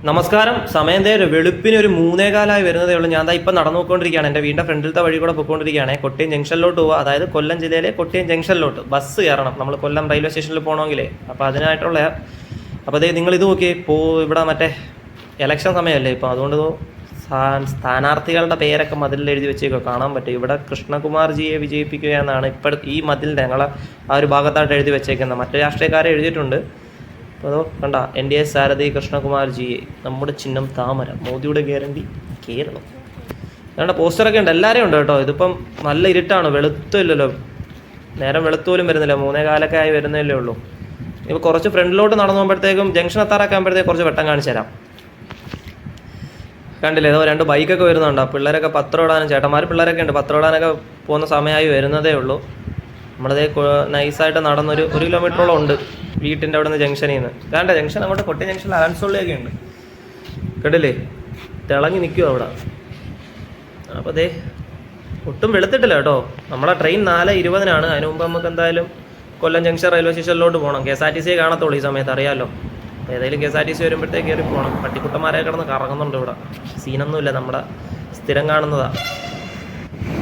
നമസ്കാരം. സമയം വെളുപ്പിന് ഒരു 3:15 വരുന്നതേ ഉള്ളൂ. ഞാൻ ഇപ്പം നടന്നുകൊണ്ടിരിക്കുകയാണ്. എൻ്റെ വീടിൻ്റെ ഫ്രണ്ടിലത്തെ വഴി കൂടെ പോയിക്കൊണ്ടിരിക്കുകയാണ്. കൊട്ടിയം ജംഗ്ഷനിലോട്ട് പോവുക, അതായത് കൊല്ലം ജില്ലയിലെ കൊട്ടിയം ജംഗ്ഷനിലോട്ട് ബസ് കയറണം നമ്മൾ കൊല്ലം റെയിൽവേ സ്റ്റേഷനിൽ പോകണമെങ്കിലേ. അപ്പോൾ അതിനായിട്ടുള്ള നിങ്ങളിത് നോക്കിയേ. ഇവിടെ മറ്റേ ഇലക്ഷൻ സമയമല്ലേ ഇപ്പോൾ, അതുകൊണ്ട് സ്ഥാനാർത്ഥികളുടെ പേരൊക്കെ മതിലിൽ എഴുതി വെച്ചേക്കോ, കാണാൻ പറ്റും. ഇവിടെ കൃഷ്ണകുമാർജിയെ വിജയിപ്പിക്കുക എന്നാണ് ഈ മതിലിൻ്റെ ഞങ്ങളെ ആ ഒരു ഭാഗത്തായിട്ട് എഴുതി വെച്ചേക്കുന്നത്. മറ്റു രാഷ്ട്രീയക്കാരെ എഴുതിയിട്ടുണ്ട്. അതോ കണ്ട, NDA സാരഥി കൃഷ്ണകുമാർജിയെ, നമ്മുടെ ചിഹ്നം താമര, മോദിയുടെ ഗ്യാരണ്ടി കേരളം. അതുകൊണ്ട് പോസ്റ്ററൊക്കെ ഉണ്ട്, എല്ലാവരെയും ഉണ്ട് കേട്ടോ. ഇതിപ്പം നല്ല ഇരുട്ടാണ്, വെളുത്തില്ലല്ലോ, നേരം വെളുത്തോലും വരുന്നില്ല. 3:15 ആയി വരുന്നതല്ലേ ഉള്ളൂ. ഇപ്പോൾ കുറച്ച് ഫ്രണ്ടിലോട്ട് നടന്നു പോകുമ്പോഴത്തേക്കും ജംഗ്ഷൻ എത്താറൊക്കെ ആകുമ്പോഴത്തേക്കും കുറച്ച് വെട്ടം കാണിച്ചു തരാം. കണ്ടില്ലേ, ഏതോ 2 ബൈക്കൊക്കെ വരുന്നുണ്ടോ. പിള്ളേരൊക്കെ പത്രം ഇടാനും, ചേട്ടന്മാർ പിള്ളേരൊക്കെ ഉണ്ട്, പത്രം ഇടാനൊക്കെ പോകുന്ന സമയമായി വരുന്നതേ ഉള്ളൂ. നമ്മളതേ നൈസായിട്ട് നടന്നൊരു 1 കിലോമീറ്ററോളം ഉണ്ട് വീട്ടിൻ്റെ അവിടെ നിന്ന് ജംഗ്ഷനിൽ നിന്ന്. വേണ്ട ജംഗ്ഷൻ അങ്ങോട്ട് കൊട്ടിയം ജംഗ്ഷനിൽ അലൻസോളിയൊക്കെ ഉണ്ട്, കേട്ടില്ലേ, തിളങ്ങി നിൽക്കുമോ അവിടെ. അപ്പോൾ ഒട്ടും വെളുത്തിട്ടില്ല കേട്ടോ. നമ്മളെ ട്രെയിൻ 4:20 അതിന് മുമ്പ് നമുക്ക് എന്തായാലും കൊല്ലം ജംഗ്ഷൻ റെയിൽവേ സ്റ്റേഷനിലോട്ട് പോകണം. KSRTC കാണത്തുള്ളൂ ഈ സമയത്ത്, അറിയാമല്ലോ. ഏതായാലും KSRTC വരുമ്പോഴത്തേക്ക് കയറി പോകണം. പട്ടിക്കുട്ടന്മാരെ കിടന്ന് കറങ്ങുന്നുണ്ട് ഇവിടെ, സീനൊന്നുമില്ല, നമ്മുടെ സ്ഥിരം കാണുന്നതാണ്.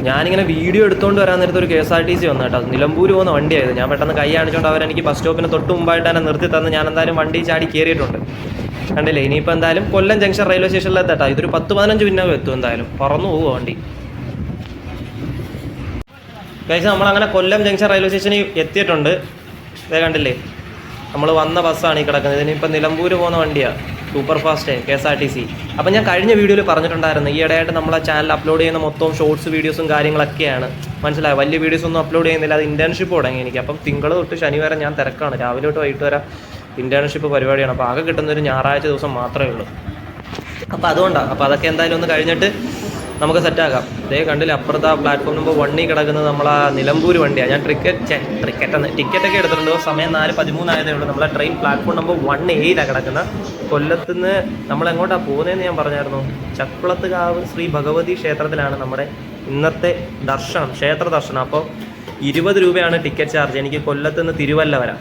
ഞാനിങ്ങനെ വീഡിയോ എടുത്തുകൊണ്ട് വരാൻ നേരത്തെ ഒരു KSRTC വന്നു കേട്ടോ. നിലമ്പൂർ പോകുന്ന വണ്ടിയായത്. ഞാൻ പെട്ടെന്ന് കൈ കാണിച്ചുകൊണ്ട് അവരെനിക്ക് ബസ് സ്റ്റോപ്പിന് തൊട്ട് മുമ്പായിട്ട് തന്നെ നിർത്തി തന്ന് ഞാൻ എന്തായാലും വണ്ടി ചാടി കയറിയിട്ടുണ്ട്. കണ്ടില്ലേ, ഇനിയിപ്പോൾ എന്തായാലും കൊല്ലം ജംഗ്ഷൻ റെയിൽവേ സ്റ്റേഷനിലെത്താട്ടോ. ഇതൊരു 10-15 മിനിറ്റ് എത്തും എന്തായാലും. പറന്നു പോവുക വണ്ടി. കഴിച്ച് നമ്മളങ്ങനെ കൊല്ലം ജംഗ്ഷൻ റെയിൽവേ സ്റ്റേഷനിൽ എത്തിയിട്ടുണ്ട്. ഇതേ കണ്ടില്ലേ, നമ്മൾ വന്ന ബസ്സാണ് ഈ കിടക്കുന്നത്. ഇതിനിപ്പോൾ നിലമ്പൂർ പോകുന്ന വണ്ടിയാണ്, സൂപ്പർ ഫാസ്റ്റ് KSRTC. അപ്പോൾ ഞാൻ കഴിഞ്ഞ വീഡിയോയിൽ പറഞ്ഞിട്ടുണ്ടായിരുന്നു, ഈ ഇടയായിട്ട് നമ്മളെ ചാനൽ അപ്ലോഡ് ചെയ്യുന്ന മൊത്തം ഷോർട്സ് വീഡിയോസും കാര്യങ്ങളൊക്കെയാണ്. മനസ്സിലായോ, വലിയ വീഡിയോസ് ഒന്നും അപ്ലോഡ് ചെയ്യുന്നില്ല. അത് ഇൻറ്റേൺഷിപ്പ് തുടങ്ങി എനിക്ക്. അപ്പം തിങ്കൾ തൊട്ട് ശനി വരെ ഞാൻ തിരക്കാണ്. രാവിലെ തൊട്ട് വൈകിട്ട് വരെ ഇൻറ്റേൺഷിപ്പ് പരിപാടിയാണ്. അപ്പോൾ ആകെ കിട്ടുന്നൊരു ഞായറാഴ്ച ദിവസം മാത്രമേ ഉള്ളൂ. അപ്പോൾ അതുകൊണ്ടാണ്. അപ്പോൾ അതൊക്കെ എന്തായാലും ഒന്ന് കഴിഞ്ഞിട്ട് നമുക്ക് സെറ്റാക്കാം. കണ്ടില്ല, അപ്പുറത്തെ പ്ലാറ്റ്ഫോം നമ്പർ 1 കിടക്കുന്നത് നമ്മളെ നിലമ്പൂർ വണ്ടിയാണ്. ഞാൻ ടിക്കറ്റൊക്കെ എടുത്തിട്ടുണ്ട്. സമയം 4:13 ആയതേ ഉള്ളൂ. നമ്മളെ ട്രെയിൻ പ്ലാറ്റ്ഫോം നമ്പർ 1A കിടക്കുന്നത്. കൊല്ലത്തുനിന്ന് നമ്മളെങ്ങോട്ടാണ് പോകുന്നതെന്ന് ഞാൻ പറഞ്ഞായിരുന്നു. ചക്കുളത്തുകാവ് ശ്രീ ഭഗവതി ക്ഷേത്രത്തിലാണ് നമ്മുടെ ഇന്നത്തെ ദർശനം, ക്ഷേത്ര ദർശനം. അപ്പോൾ 20 രൂപയാണ് ടിക്കറ്റ് ചാർജ് എനിക്ക് കൊല്ലത്തുനിന്ന് തിരുവല്ല വരാം.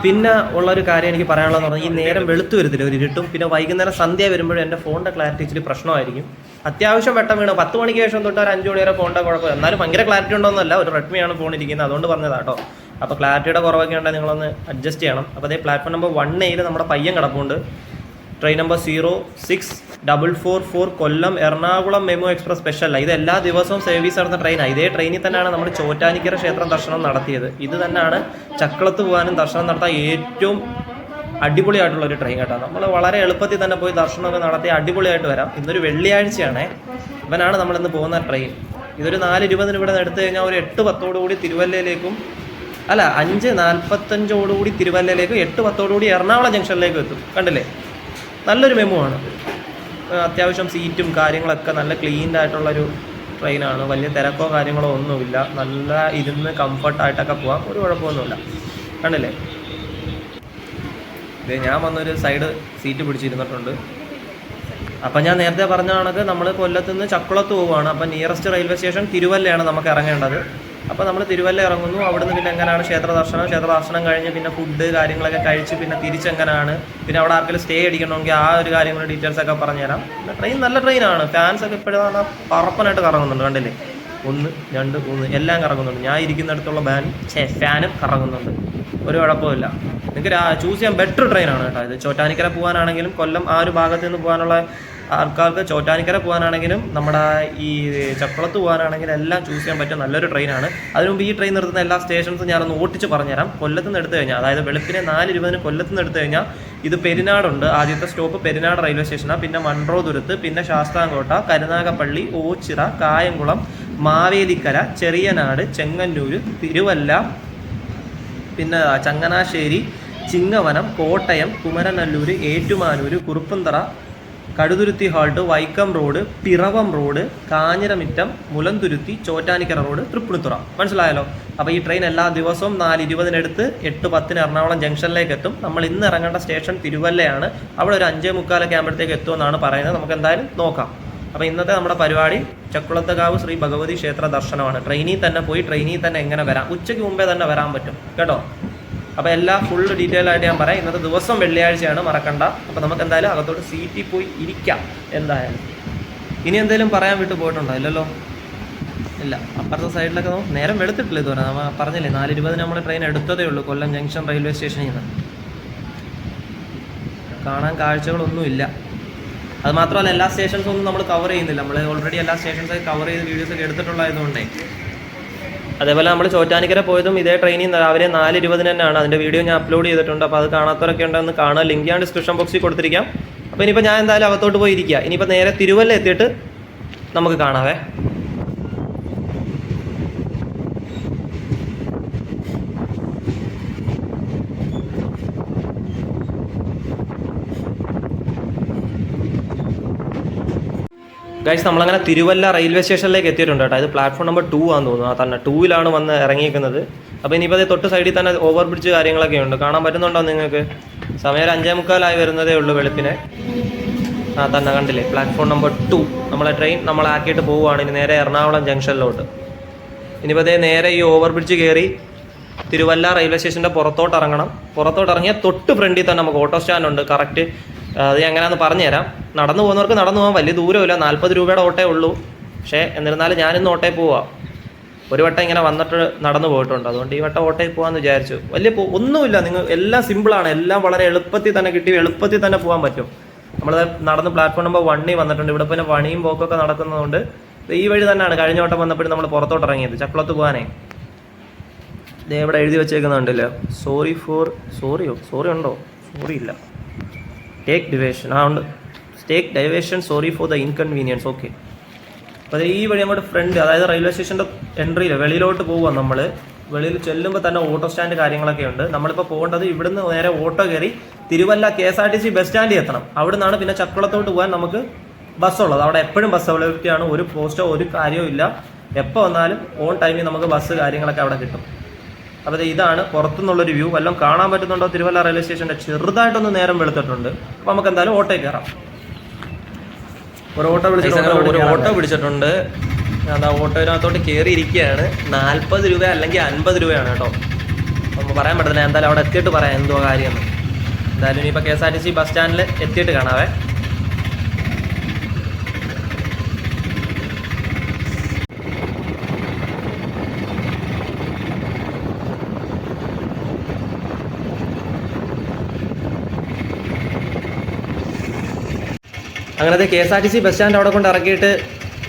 പിന്നെ ഉള്ളൊരു കാര്യം എനിക്ക് പറയാനുള്ളതെന്ന് പറഞ്ഞാൽ, ഈ നേരം വെളുത്തു വരുത്തില്ല, ഒരു ഇരുട്ടും. പിന്നെ വൈകുന്നേരം സന്ധ്യ വരുമ്പോഴും എൻ്റെ ഫോണിൻ്റെ ക്ലാരിറ്റി ഇച്ചിരി പ്രശ്നമായിരിക്കും. അത്യാവശ്യം വെട്ടം വീണ് 10 മണിക്ക് ശേഷം തൊട്ട് ഒരു 5 മണി വരെ ഫോണിൻ്റെ കുഴപ്പമില്ല. എന്നാലും ഭയങ്കര ക്ലാരിറ്റി ഉണ്ടോന്നല്ല, ഒരു റെഡ്മിയാണ് ഫോൺ ഇരിക്കുന്നത്, അതുകൊണ്ട് പറഞ്ഞതാണ് കേട്ടോ. അപ്പോൾ ക്ലാരിറ്റിയുടെ കുറവൊക്കെ ഉണ്ടെങ്കിൽ നിങ്ങളൊന്ന് അഡ്ജസ്റ്റ് ചെയ്യണം. അപ്പോൾ പ്ലാറ്റ്ഫോം നമ്പർ 1A നമ്മുടെ പയ്യൻ കിടപ്പുണ്ട്. Train number 06444 Kollam Ernakulam MEMU express special. ഇത് എല്ലാ ദിവസവും സർവീസ് നടന്ന ട്രെയിനാണ്. ഇതേ ട്രെയിനിൽ തന്നെയാണ് നമ്മൾ ചോറ്റാനിക്കര ക്ഷേത്രം ദർശനം നടത്തിയത്. ഇത് തന്നെയാണ് ചക്കുളത്ത് പോകാനും ദർശനം നടത്താൻ ഏറ്റവും അടിപൊളിയായിട്ടുള്ളൊരു ട്രെയിൻ കേട്ടോ. നമ്മൾ വളരെ എളുപ്പത്തിൽ തന്നെ പോയി ദർശനമൊക്കെ നടത്തി അടിപൊളിയായിട്ട് വരാം. ഇന്നൊരു വെള്ളിയാഴ്ചയാണേ. ഇവനാണ് നമ്മളിന്ന് പോകുന്ന ട്രെയിൻ. ഇതൊരു 4:20 ഇവിടെ നിന്ന് എടുത്തു കഴിഞ്ഞാൽ ഒരു 8:10 തിരുവല്ലയിലേക്കും, അല്ല 5:45 തിരുവല്ലയിലേക്കും, 8:10 എറണാകുളം ജംഗ്ഷനിലേക്കും എത്തും. കണ്ടില്ലേ, നല്ലൊരു മെമു ആണ്. അത്യാവശ്യം സീറ്റും കാര്യങ്ങളൊക്കെ നല്ല ക്ലീൻഡ് ആയിട്ടുള്ളൊരു ട്രെയിനാണ്. വലിയ തിരക്കോ കാര്യങ്ങളോ ഒന്നുമില്ല. നല്ല ഇരുന്ന് കംഫർട്ടായിട്ടൊക്കെ പോകാം, ഒരു കുഴപ്പമൊന്നുമില്ല. കണ്ടില്ലേ, ഞാൻ വന്നൊരു സൈഡ് സീറ്റ് പിടിച്ചിരുന്നിട്ടുണ്ട്. അപ്പം ഞാൻ നേരത്തെ പറഞ്ഞ കണക്ക് നമ്മൾ കൊല്ലത്തുനിന്ന് ചക്കുളത്ത് പോവുകയാണ്. അപ്പം നിയറസ്റ്റ് റെയിൽവേ സ്റ്റേഷൻ തിരുവല്ലയാണ് നമുക്ക് ഇറങ്ങേണ്ടത്. അപ്പോൾ നമ്മൾ തിരുവല്ല ഇറങ്ങുന്നു. അവിടുന്ന് പിന്നെ എങ്ങനെയാണ് ക്ഷേത്ര ദർശനം കഴിഞ്ഞ് പിന്നെ ഫുഡ് കാര്യങ്ങളൊക്കെ കഴിച്ച് പിന്നെ തിരിച്ചെങ്ങനെയാണ്, പിന്നെ അവിടെ ആർക്കെങ്കിലും സ്റ്റേ അടിക്കണമെങ്കിൽ ആ ഒരു കാര്യങ്ങളുടെ ഡീറ്റെയിൽസ് ഒക്കെ പറഞ്ഞുതരാം. പിന്നെ ട്രെയിൻ നല്ല ട്രെയിനാണ്. ഫാൻസൊക്കെ ഇപ്പോഴും പറഞ്ഞാൽ പറപ്പനായിട്ട് കറങ്ങുന്നുണ്ട്. കണ്ടില്ലേ, 1 2 3 എല്ലാം കറങ്ങുന്നുണ്ട്. ഞാൻ ഇരിക്കുന്നിടത്തുള്ള ഫാനും കറങ്ങുന്നുണ്ട്. ഒരു കുഴപ്പമില്ല. നിങ്ങൾക്ക് ചൂസ് ചെയ്യാൻ ബെറ്റർ ട്രെയിനാണ് കേട്ടോ. ഇത് ചോറ്റാനിക്കര പോകാനാണെങ്കിലും, കൊല്ലം ആ ഒരു ഭാഗത്ത് നിന്ന് പോകാനുള്ള ആൾക്കാർക്ക് ചോറ്റാനിക്കര പോകാനാണെങ്കിലും, നമ്മുടെ ഈ ചക്കുളത്ത് പോകാനാണെങ്കിലും എല്ലാം ചൂസ് ചെയ്യാൻ പറ്റിയ നല്ലൊരു ട്രെയിനാണ്. അതിനുമുമ്പ് ഈ ട്രെയിൻ നിർത്തുന്ന എല്ലാ സ്റ്റേഷൻസും ഞാനൊന്ന് ഓട്ടിച്ച് പറഞ്ഞുതരാം. കൊല്ലത്ത് നിന്ന് എടുത്തു കഴിഞ്ഞാൽ, അതായത് വെളുപ്പിനെ 4:20 കൊല്ലത്ത് നിന്ന് എടുത്തു കഴിഞ്ഞാൽ ഇത് പെരിനാടുണ്ട്. ആദ്യത്തെ സ്റ്റോപ്പ് പെരിനാട് റെയിൽവേ സ്റ്റേഷനാണ്. പിന്നെ മൺട്രോതുരുത്ത്, പിന്നെ ശാസ്താംകോട്ട, കരുനാഗപ്പള്ളി, ഓച്ചിറ, കായംകുളം, മാവേലിക്കര, ചെറിയനാട്, ചെങ്ങന്നൂർ, തിരുവല്ല, പിന്നെ Changanassery, Chingavanam, Kottayam, Kumaranallur, Ettumanur, Kuruppanthara, Kaduthuruthy halt, Vaikom road, Piravom road, Kanjiramittam, Mulanthuruthy, Chottanikkara road, Tripunithura. മനസ്സിലായല്ലോ. അപ്പോൾ ഈ ട്രെയിൻ എല്ലാ ദിവസവും 4:20 എടുത്ത് 8:10 എറണാകുളം ജംഗ്ഷനിലേക്ക് എത്തും. നമ്മൾ ഇന്ന് ഇറങ്ങേണ്ട സ്റ്റേഷൻ തിരുവല്ലയാണ്. അവിടെ ഒരു 5:45 ആകുമ്പോഴത്തേക്ക് എത്തുമെന്നാണ് പറയുന്നത്. നമുക്ക് എന്തായാലും നോക്കാം. അപ്പോൾ ഇന്നത്തെ നമ്മുടെ പരിപാടി ചക്കുളത്തുകാവ് ശ്രീ ഭഗവതി ക്ഷേത്ര ദർശനമാണ്. ട്രെയിനിൽ തന്നെ പോയി ട്രെയിനിൽ തന്നെ എങ്ങനെ വരാം, ഉച്ചയ്ക്ക് മുമ്പേ തന്നെ വരാൻ പറ്റും കേട്ടോ. അപ്പോൾ എല്ലാം ഫുൾ ഡീറ്റെയിൽ ആയിട്ട് ഞാൻ പറയാം. ഇന്നത്തെ ദിവസം വെള്ളിയാഴ്ചയാണ്, മറക്കണ്ട. അപ്പോൾ നമുക്ക് എന്തായാലും അകത്തോട്ട് സീറ്റിൽ പോയി ഇരിക്കാം എന്തായാലും. ഇനി എന്തെങ്കിലും പറയാൻ വിട്ടു പോയിട്ടുണ്ടോ? ഇല്ലല്ലോ, ഇല്ല. അപ്പുറത്തെ സൈഡിലൊക്കെ നേരം വെളുത്തിട്ടില്ല ഇതുവരെ. നമ്മൾ പറഞ്ഞില്ലേ 4:20 നമ്മൾ ട്രെയിൻ എടുത്തതേ ഉള്ളൂ കൊല്ലം ജംഗ്ഷൻ റെയിൽവേ സ്റ്റേഷനിൽ നിന്ന്. കാണാൻ കാഴ്ചകളൊന്നുമില്ല. അത് മാത്രമല്ല എല്ലാ സ്റ്റേഷൻസും ഒന്നും നമ്മൾ കവർ ചെയ്യുന്നില്ല. നമ്മൾ ഓൾറെഡി എല്ലാ സ്റ്റേഷൻസൊക്കെ കവർ ചെയ്ത് വീഡിയോസൊക്കെ എടുത്തിട്ടുള്ളതായതുകൊണ്ടേ. അതേപോലെ നമ്മൾ ചോറ്റാനിക്കര പോയതും ഇതേ ട്രെയിനിൽ രാവിലെ 4:20 തന്നെയാണ്. അതിൻ്റെ വീഡിയോ ഞാൻ അപ്ലോഡ് ചെയ്തിട്ടുണ്ട്. അപ്പോൾ അത് കാണാത്തവരൊക്കെ ഉണ്ടെന്ന് കാണുക. ലിങ്ക് ഞാൻ ഡിസ്ക്രിപ്ഷൻ ബോക്സിൽ കൊടുത്തിരിക്കാം. അപ്പോൾ ഇനിയിപ്പോൾ ഞാൻ എന്തായാലും അകത്തോട്ട് പോയി ഇരിക്കുക. ഇനിയിപ്പോൾ നേരെ തിരുവല്ല എത്തിയിട്ട് നമുക്ക് കാണാവേ. ഗൈസ്, നമ്മളങ്ങനെ തിരുവല്ല റെയിൽവേ സ്റ്റേഷനിലേക്ക് എത്തിയിട്ടുണ്ട് കേട്ടോ. ഇത് പ്ലാറ്റ്ഫോം നമ്പർ 2 ആണെന്ന് തോന്നുന്നു. ആ തന്നെ 2-ലാണ് വന്ന് ഇറങ്ങിയിരിക്കുന്നത്. അപ്പോൾ ഇനിയിപ്പോൾ അത് തൊട്ട് സൈഡിൽ തന്നെ ഓവർ ബ്രിഡ്ജ് കാര്യങ്ങളൊക്കെ ഉണ്ട്. കാണാൻ പറ്റുന്നുണ്ടോ നിങ്ങൾക്ക്? സമയം 5:45 വരുന്നതേ ഉള്ളൂ വെളുപ്പിനെ. ആ തന്നെ കണ്ടില്ലേ, പ്ലാറ്റ്ഫോം നമ്പർ 2 നമ്മളെ ട്രെയിൻ നമ്മളാക്കിയിട്ട് പോവുകയാണ് ഇനി നേരെ എറണാകുളം ജംഗ്ഷനിലോട്ട്. ഇനിയിപ്പോൾ അതേ നേരെ ഈ ഓവർ ബ്രിഡ്ജ് കയറി തിരുവല്ല റെയിൽവേ സ്റ്റേഷൻ്റെ പുറത്തോട്ട് ഇറങ്ങണം. പുറത്തോട്ട് ഇറങ്ങിയാൽ തൊട്ട് ഫ്രണ്ടിൽ തന്നെ നമുക്ക് ഓട്ടോ സ്റ്റാൻഡ് ഉണ്ട്. കറക്റ്റ് അത് എങ്ങനെയാണെന്ന് പറഞ്ഞുതരാം. നടന്നു പോകുന്നവർക്ക് നടന്നു പോകാൻ വലിയ ദൂരമില്ല, 40 രൂപയുടെ ഓട്ടേ ഉള്ളൂ. പക്ഷേ എന്നിരുന്നാലും ഞാനിന്ന് ഓട്ടോയിൽ പോവാം. ഒരു വട്ടം ഇങ്ങനെ വന്നിട്ട് നടന്നു പോയിട്ടുണ്ട്, അതുകൊണ്ട് ഈ വട്ടം ഓട്ടോയിൽ പോകാമെന്ന് വിചാരിച്ചു. വലിയ ഒന്നുമില്ല, നിങ്ങൾ എല്ലാം സിമ്പിളാണ്. എല്ലാം വളരെ എളുപ്പത്തിൽ തന്നെ കിട്ടി, എളുപ്പത്തിൽ തന്നെ പോകാൻ പറ്റും. നമ്മൾ നടന്ന് പ്ലാറ്റ്ഫോം നമ്പർ 1 വന്നിട്ടുണ്ട്. ഇവിടെ പിന്നെ പണിയും പോക്കൊക്കെ നടക്കുന്നതുകൊണ്ട് ഈ വഴി തന്നെയാണ് കഴിഞ്ഞ വട്ടം വന്നപ്പോഴും നമ്മൾ പുറത്തോട്ട് ഇറങ്ങിയത് ചക്കുളത്ത് പോകാനേ. ഇതേ ഇവിടെ എഴുതി വെച്ചേക്കുന്നുണ്ടല്ലോ, സോറി ഉണ്ടോ? സോറി ഇല്ല. ടേക്ക് ഡൈവേഷൻ ഉണ്ട്. Take diversion, sorry for the inconvenience. Okay. അപ്പോൾ ഈ വഴി അങ്ങോട്ട് ഫ്രണ്ട്, അതായത് റെയിൽവേ സ്റ്റേഷൻ്റെ എൻട്രിയിൽ വെളിയിലോട്ട് പോകാം. നമ്മൾ വെളിയിൽ ചെല്ലുമ്പോൾ തന്നെ ഓട്ടോ സ്റ്റാൻഡ് കാര്യങ്ങളൊക്കെ ഉണ്ട്. നമ്മളിപ്പോൾ പോകേണ്ടത് ഇവിടുന്ന് നേരെ ഓട്ടോ കയറി തിരുവല്ല KSRTC ബസ് സ്റ്റാൻഡിൽ എത്തണം. അവിടെ നിന്നാണ് പിന്നെ ചക്കുളത്തോട്ട് പോകാൻ നമുക്ക് ബസ്സുള്ളത്. അവിടെ എപ്പോഴും ബസ് അവൈലബിലിറ്റിയാണ്. ഒരു പോസ്റ്റോ ഒരു കാര്യവും ഇല്ല. എപ്പോൾ വന്നാലും ഓൺ ടൈമിൽ നമുക്ക് ബസ് കാര്യങ്ങളൊക്കെ അവിടെ കിട്ടും. അപ്പോൾ ഇതാണ് പുറത്തുനിന്നുള്ളൊരു വ്യൂ. വല്ലതും കാണാൻ പറ്റുന്നുണ്ടോ? തിരുവല്ല റെയിൽവേ സ്റ്റേഷൻ്റെ ചെറുതായിട്ടൊന്ന് നേരം വെളുത്തിട്ടുണ്ട്. അപ്പോൾ നമുക്ക് എന്തായാലും ഓട്ടോയിൽ കയറാം. ഒരു ഓട്ടോ പിടിച്ചിട്ടുണ്ട്. ഞാൻ ഓട്ടോയിനകത്തോട്ട് കയറിയിരിക്കുകയാണ്. 40 രൂപ അല്ലെങ്കിൽ 50 രൂപയാണ് കേട്ടോ. നമുക്ക് പറയാൻ പറ്റില്ല. എന്തായാലും അവിടെ എത്തിയിട്ട് പറയാം എന്തോ കാര്യമെന്ന്. എന്തായാലും ഇനിയിപ്പോൾ KSRTC ബസ് സ്റ്റാൻഡിൽ എത്തിയിട്ട് കാണാവേ. അങ്ങനത്തെ KSRTC ബസ് സ്റ്റാൻഡ് അവിടെ കൊണ്ട് ഇറക്കിയിട്ട്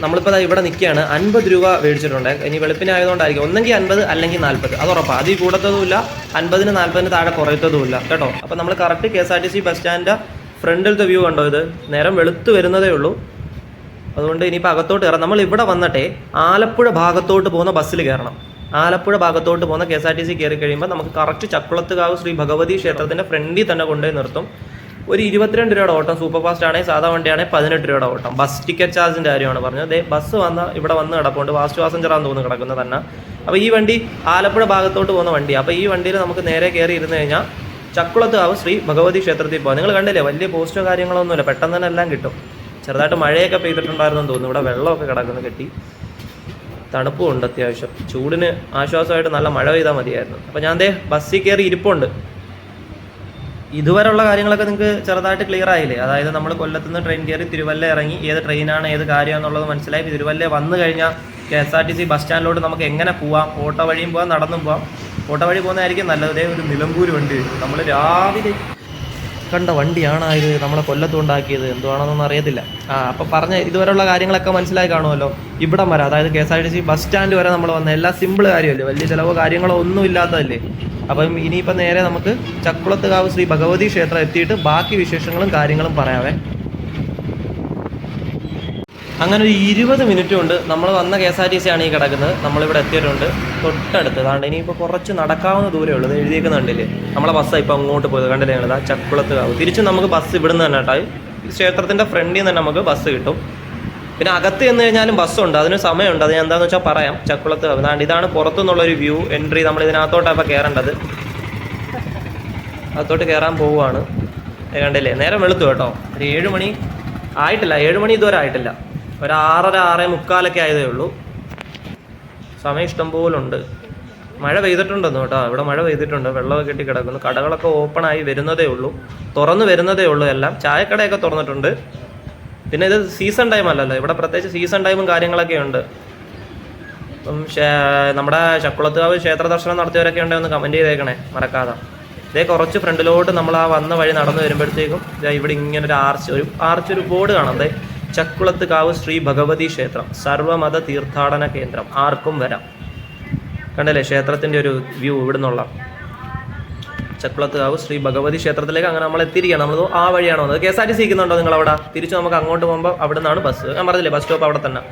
നമ്മളിപ്പോൾ ഇവിടെ നിൽക്കുകയാണ്. 50 രൂപ മേടിച്ചിട്ടുണ്ട്. ഇനി വെളുപ്പിനായതുകൊണ്ടായിരിക്കും. ഒന്നെങ്കിൽ 50 അല്ലെങ്കിൽ 40, അത് ഉറപ്പാണ്. അതിൽ കൂടത്തതുമില്ല, 50-ന് 40-ന് താഴെ കുറയത്തതുമില്ല കേട്ടോ. അപ്പോൾ നമ്മൾ കറക്റ്റ് KSRTC ബസ് സ്റ്റാൻഡിൻ്റെ ഫ്രണ്ടിലത്തെ വ്യൂ കണ്ടോ? ഇത് നേരം വെളുത്ത് വരുന്നതേ ഉള്ളൂ. അതുകൊണ്ട് ഇനിയിപ്പോൾ അകത്തോട്ട് കയറാം. നമ്മൾ ഇവിടെ വന്നിട്ടേ ആലപ്പുഴ ഭാഗത്തോട്ട് പോകുന്ന ബസ്സിൽ കയറണം. ആലപ്പുഴ ഭാഗത്തോട്ട് പോകുന്ന KSRTC കയറി കഴിയുമ്പോൾ നമുക്ക് കറക്റ്റ് ചക്കുളത്തുകാവ് ശ്രീ ഭഗവതി ക്ഷേത്രത്തിൻ്റെ ഫ്രണ്ടിൽ തന്നെ കൊണ്ടുപോയി നിർത്തും. ഒരു 22 രൂപയുടെ ഓട്ടം. സൂപ്പർ ഫാസ്റ്റ് ആണെങ്കിൽ സാധാ വണ്ടിയാണെങ്കിൽ 18 രൂപയുടെ ഓട്ടം. ബസ് ടിക്കറ്റ് ചാർജിൻ്റെ കാര്യമാണ് പറഞ്ഞത്. ബസ് ഇവിടെ വന്ന് കിടപ്പുണ്ട്. ഫാസ്റ്റ് പാസഞ്ചറാന്ന് തോന്നുന്നു കിടക്കുന്നത് തന്നെ. അപ്പോൾ ഈ വണ്ടി ആലപ്പുഴ ഭാഗത്തോട്ട് പോകുന്ന വണ്ടിയാണ്. അപ്പോൾ ഈ വണ്ടിയിൽ നമുക്ക് നേരെ കയറി ഇരുന്ന് കഴിഞ്ഞാൽ ചക്കുളത്തുകാവ് ശ്രീ ഭഗവതി ക്ഷേത്രത്തിൽ പോകാം. നിങ്ങൾ കണ്ടില്ലേ, വലിയ പോസ്റ്റോ കാര്യങ്ങളൊന്നുമില്ല, പെട്ടെന്ന് തന്നെ എല്ലാം കിട്ടും. ചെറുതായിട്ട് മഴയൊക്കെ പെയ്തിട്ടുണ്ടായിരുന്നെന്ന് തോന്നുന്നു. ഇവിടെ വെള്ളമൊക്കെ കിടക്കുന്നു കെട്ടി. തണുപ്പുമുണ്ട് അത്യാവശ്യം. ചൂടിന് ആശ്വാസമായിട്ട് നല്ല മഴ പെയ്താൽ മതിയായിരുന്നു. അപ്പോൾ ഞാൻ ബസ്സിൽ കയറി ഇരിപ്പുണ്ട്. ഇതുവരെയുള്ള കാര്യങ്ങളൊക്കെ നിങ്ങൾക്ക് ചെറുതായിട്ട് ക്ലിയർ ആയില്ലേ? അതായത് നമ്മൾ കൊല്ലത്ത് നിന്ന് ട്രെയിൻ കയറി തിരുവല്ല ഇറങ്ങി ഏത് ട്രെയിനാണ് ഏത് കാര്യമാണെന്നുള്ളത് മനസ്സിലായി. തിരുവല്ല വന്നു കഴിഞ്ഞാൽ KSRTC ബസ് സ്റ്റാൻഡിലോട്ട് നമുക്ക് എങ്ങനെ പോവാം? ഓട്ടോ വഴിയും പോവാം, നടന്നും പോവാം. ഓട്ടോ വഴി പോകുന്നതായിരിക്കും നല്ലത്. ഒരു നിലമ്പൂർ വണ്ടി നമ്മൾ രാവിലെ കണ്ട വണ്ടിയാണ് ഇത് നമ്മളെ കൊല്ലത്ത് ഉണ്ടാക്കിയത്. എന്തുവാണെന്നൊന്നും അറിയത്തില്ല. അപ്പോൾ പറഞ്ഞ ഇതുവരെയുള്ള കാര്യങ്ങളൊക്കെ മനസ്സിലായി കാണുമല്ലോ. ഇവിടം വരെ, അതായത് KSRTC ബസ് സ്റ്റാൻഡ് വരെ നമ്മൾ വന്ന എല്ലാം സിമ്പിൾ കാര്യമല്ലേ, വലിയ ചിലവോ കാര്യങ്ങളോ ഒന്നും ഇല്ലാത്തതല്ലേ. അപ്പം ഇനിയിപ്പോൾ നേരെ നമുക്ക് ചക്കുളത്തുകാവ് ശ്രീ ഭഗവതി ക്ഷേത്രം എത്തിയിട്ട് ബാക്കി വിശേഷങ്ങളും കാര്യങ്ങളും പറയാവേ. അങ്ങനെ ഒരു 20 മിനിറ്റ് കൊണ്ട് നമ്മൾ വന്ന KSRTC ആണ് ഈ കിടക്കുന്നത്. നമ്മളിവിടെ എത്തിയിട്ടുണ്ട് തൊട്ടടുത്ത്. അതാണ്ട് ഇനിയിപ്പോൾ കുറച്ച് നടക്കാവുന്ന ദൂരമേ ഉള്ളൂ. ഇത് എഴുതിയേക്കുന്നുണ്ടല്ലേ, നമ്മളെ ബസ്സാണ് ഇപ്പോൾ അങ്ങോട്ട് പോയത്. കണ്ടില്ലേ ഞങ്ങൾ? ചക്കുളത്തുകാവ്. തിരിച്ച് നമുക്ക് ബസ് ഇവിടുന്ന് തന്നെ കേട്ടോ. ഈ ക്ഷേത്രത്തിൻ്റെ ഫ്രണ്ടിൽ നിന്ന് തന്നെ നമുക്ക് ബസ് കിട്ടും. പിന്നെ അകത്ത് ചെന്ന് കഴിഞ്ഞാലും ബസ്സുണ്ട്, അതിന് സമയമുണ്ട്. അത് ഞാൻ എന്താണെന്ന് വെച്ചാൽ പറയാം. ചക്കുളത്തുകാവ് അതാണ്ട് ഇതാണ് പുറത്തുനിന്നുള്ളൊരു വ്യൂ. എൻട്രി നമ്മൾ ഇതിനകത്തോട്ടാണ് ഇപ്പോൾ കയറേണ്ടത്. അകത്തോട്ട് കയറാൻ പോവുകയാണ്. കണ്ടില്ലേ, നേരം വെളുത്തു കേട്ടോ. ഒരു 7 മണി ആയിട്ടില്ല. 7 മണി ഇതുവരെ ആയിട്ടില്ല. ഒരു 6:30, 6:45 ആയതേ ഉള്ളൂ. സമയം ഇഷ്ടം പോലുണ്ട്. മഴ പെയ്തിട്ടുണ്ടെന്ന് കേട്ടോ, ഇവിടെ മഴ പെയ്തിട്ടുണ്ട്, വെള്ളമൊക്കെ കെട്ടി കിടക്കുന്നു. കടകളൊക്കെ ഓപ്പൺ ആയി വരുന്നതേ ഉള്ളൂ, തുറന്നു വരുന്നതേ ഉള്ളൂ എല്ലാം. ചായക്കടയൊക്കെ തുറന്നിട്ടുണ്ട്. പിന്നെ ഇത് സീസൺ ടൈം അല്ലല്ലോ, ഇവിടെ പ്രത്യേകിച്ച് സീസൺ ടൈമും കാര്യങ്ങളൊക്കെ ഉണ്ട്. ഇപ്പം നമ്മുടെ ചക്കുളത്തുകാവ് ക്ഷേത്ര ദർശനം നടത്തിയവരൊക്കെ ഉണ്ടെങ്കിൽ ഒന്ന് കമൻറ്റ് ചെയ്തേക്കണേ മറക്കാതെ. ഇതേ കുറച്ച് ഫ്രണ്ടിലോട്ട് നമ്മൾ ആ വന്ന വഴി നടന്നു വരുമ്പോഴത്തേക്കും ഇവിടെ ഇങ്ങനെ ഒരു ഒരു ബോർഡ് കാണാം. അതെ, ചക്കുളത്തുകാവ് ശ്രീ ഭഗവതി ക്ഷേത്രം സർവമത തീർത്ഥാടന കേന്ദ്രം, ആർക്കും വരാം. കണ്ടല്ലേ ക്ഷേത്രത്തിൻ്റെ ഒരു വ്യൂ ഇവിടെ നിന്നുള്ള. ചക്കുളത്തുകാവ് ശ്രീ ഭഗവതി ക്ഷേത്രത്തിലേക്ക് അങ്ങനെ നമ്മൾ എത്തിയിരിക്കുകയാണ്. നമ്മൾ ആ വഴിയാണ് വന്നത്. KSRTC ഇരിക്കുന്നുണ്ടോ നിങ്ങളവിടെ? തിരിച്ച് നമുക്ക് അങ്ങോട്ട് പോകുമ്പോൾ അവിടെ നിന്നാണ് ബസ്. ഞാൻ പറഞ്ഞില്ലേ ബസ് സ്റ്റോപ്പ് അവിടെ തന്നെ.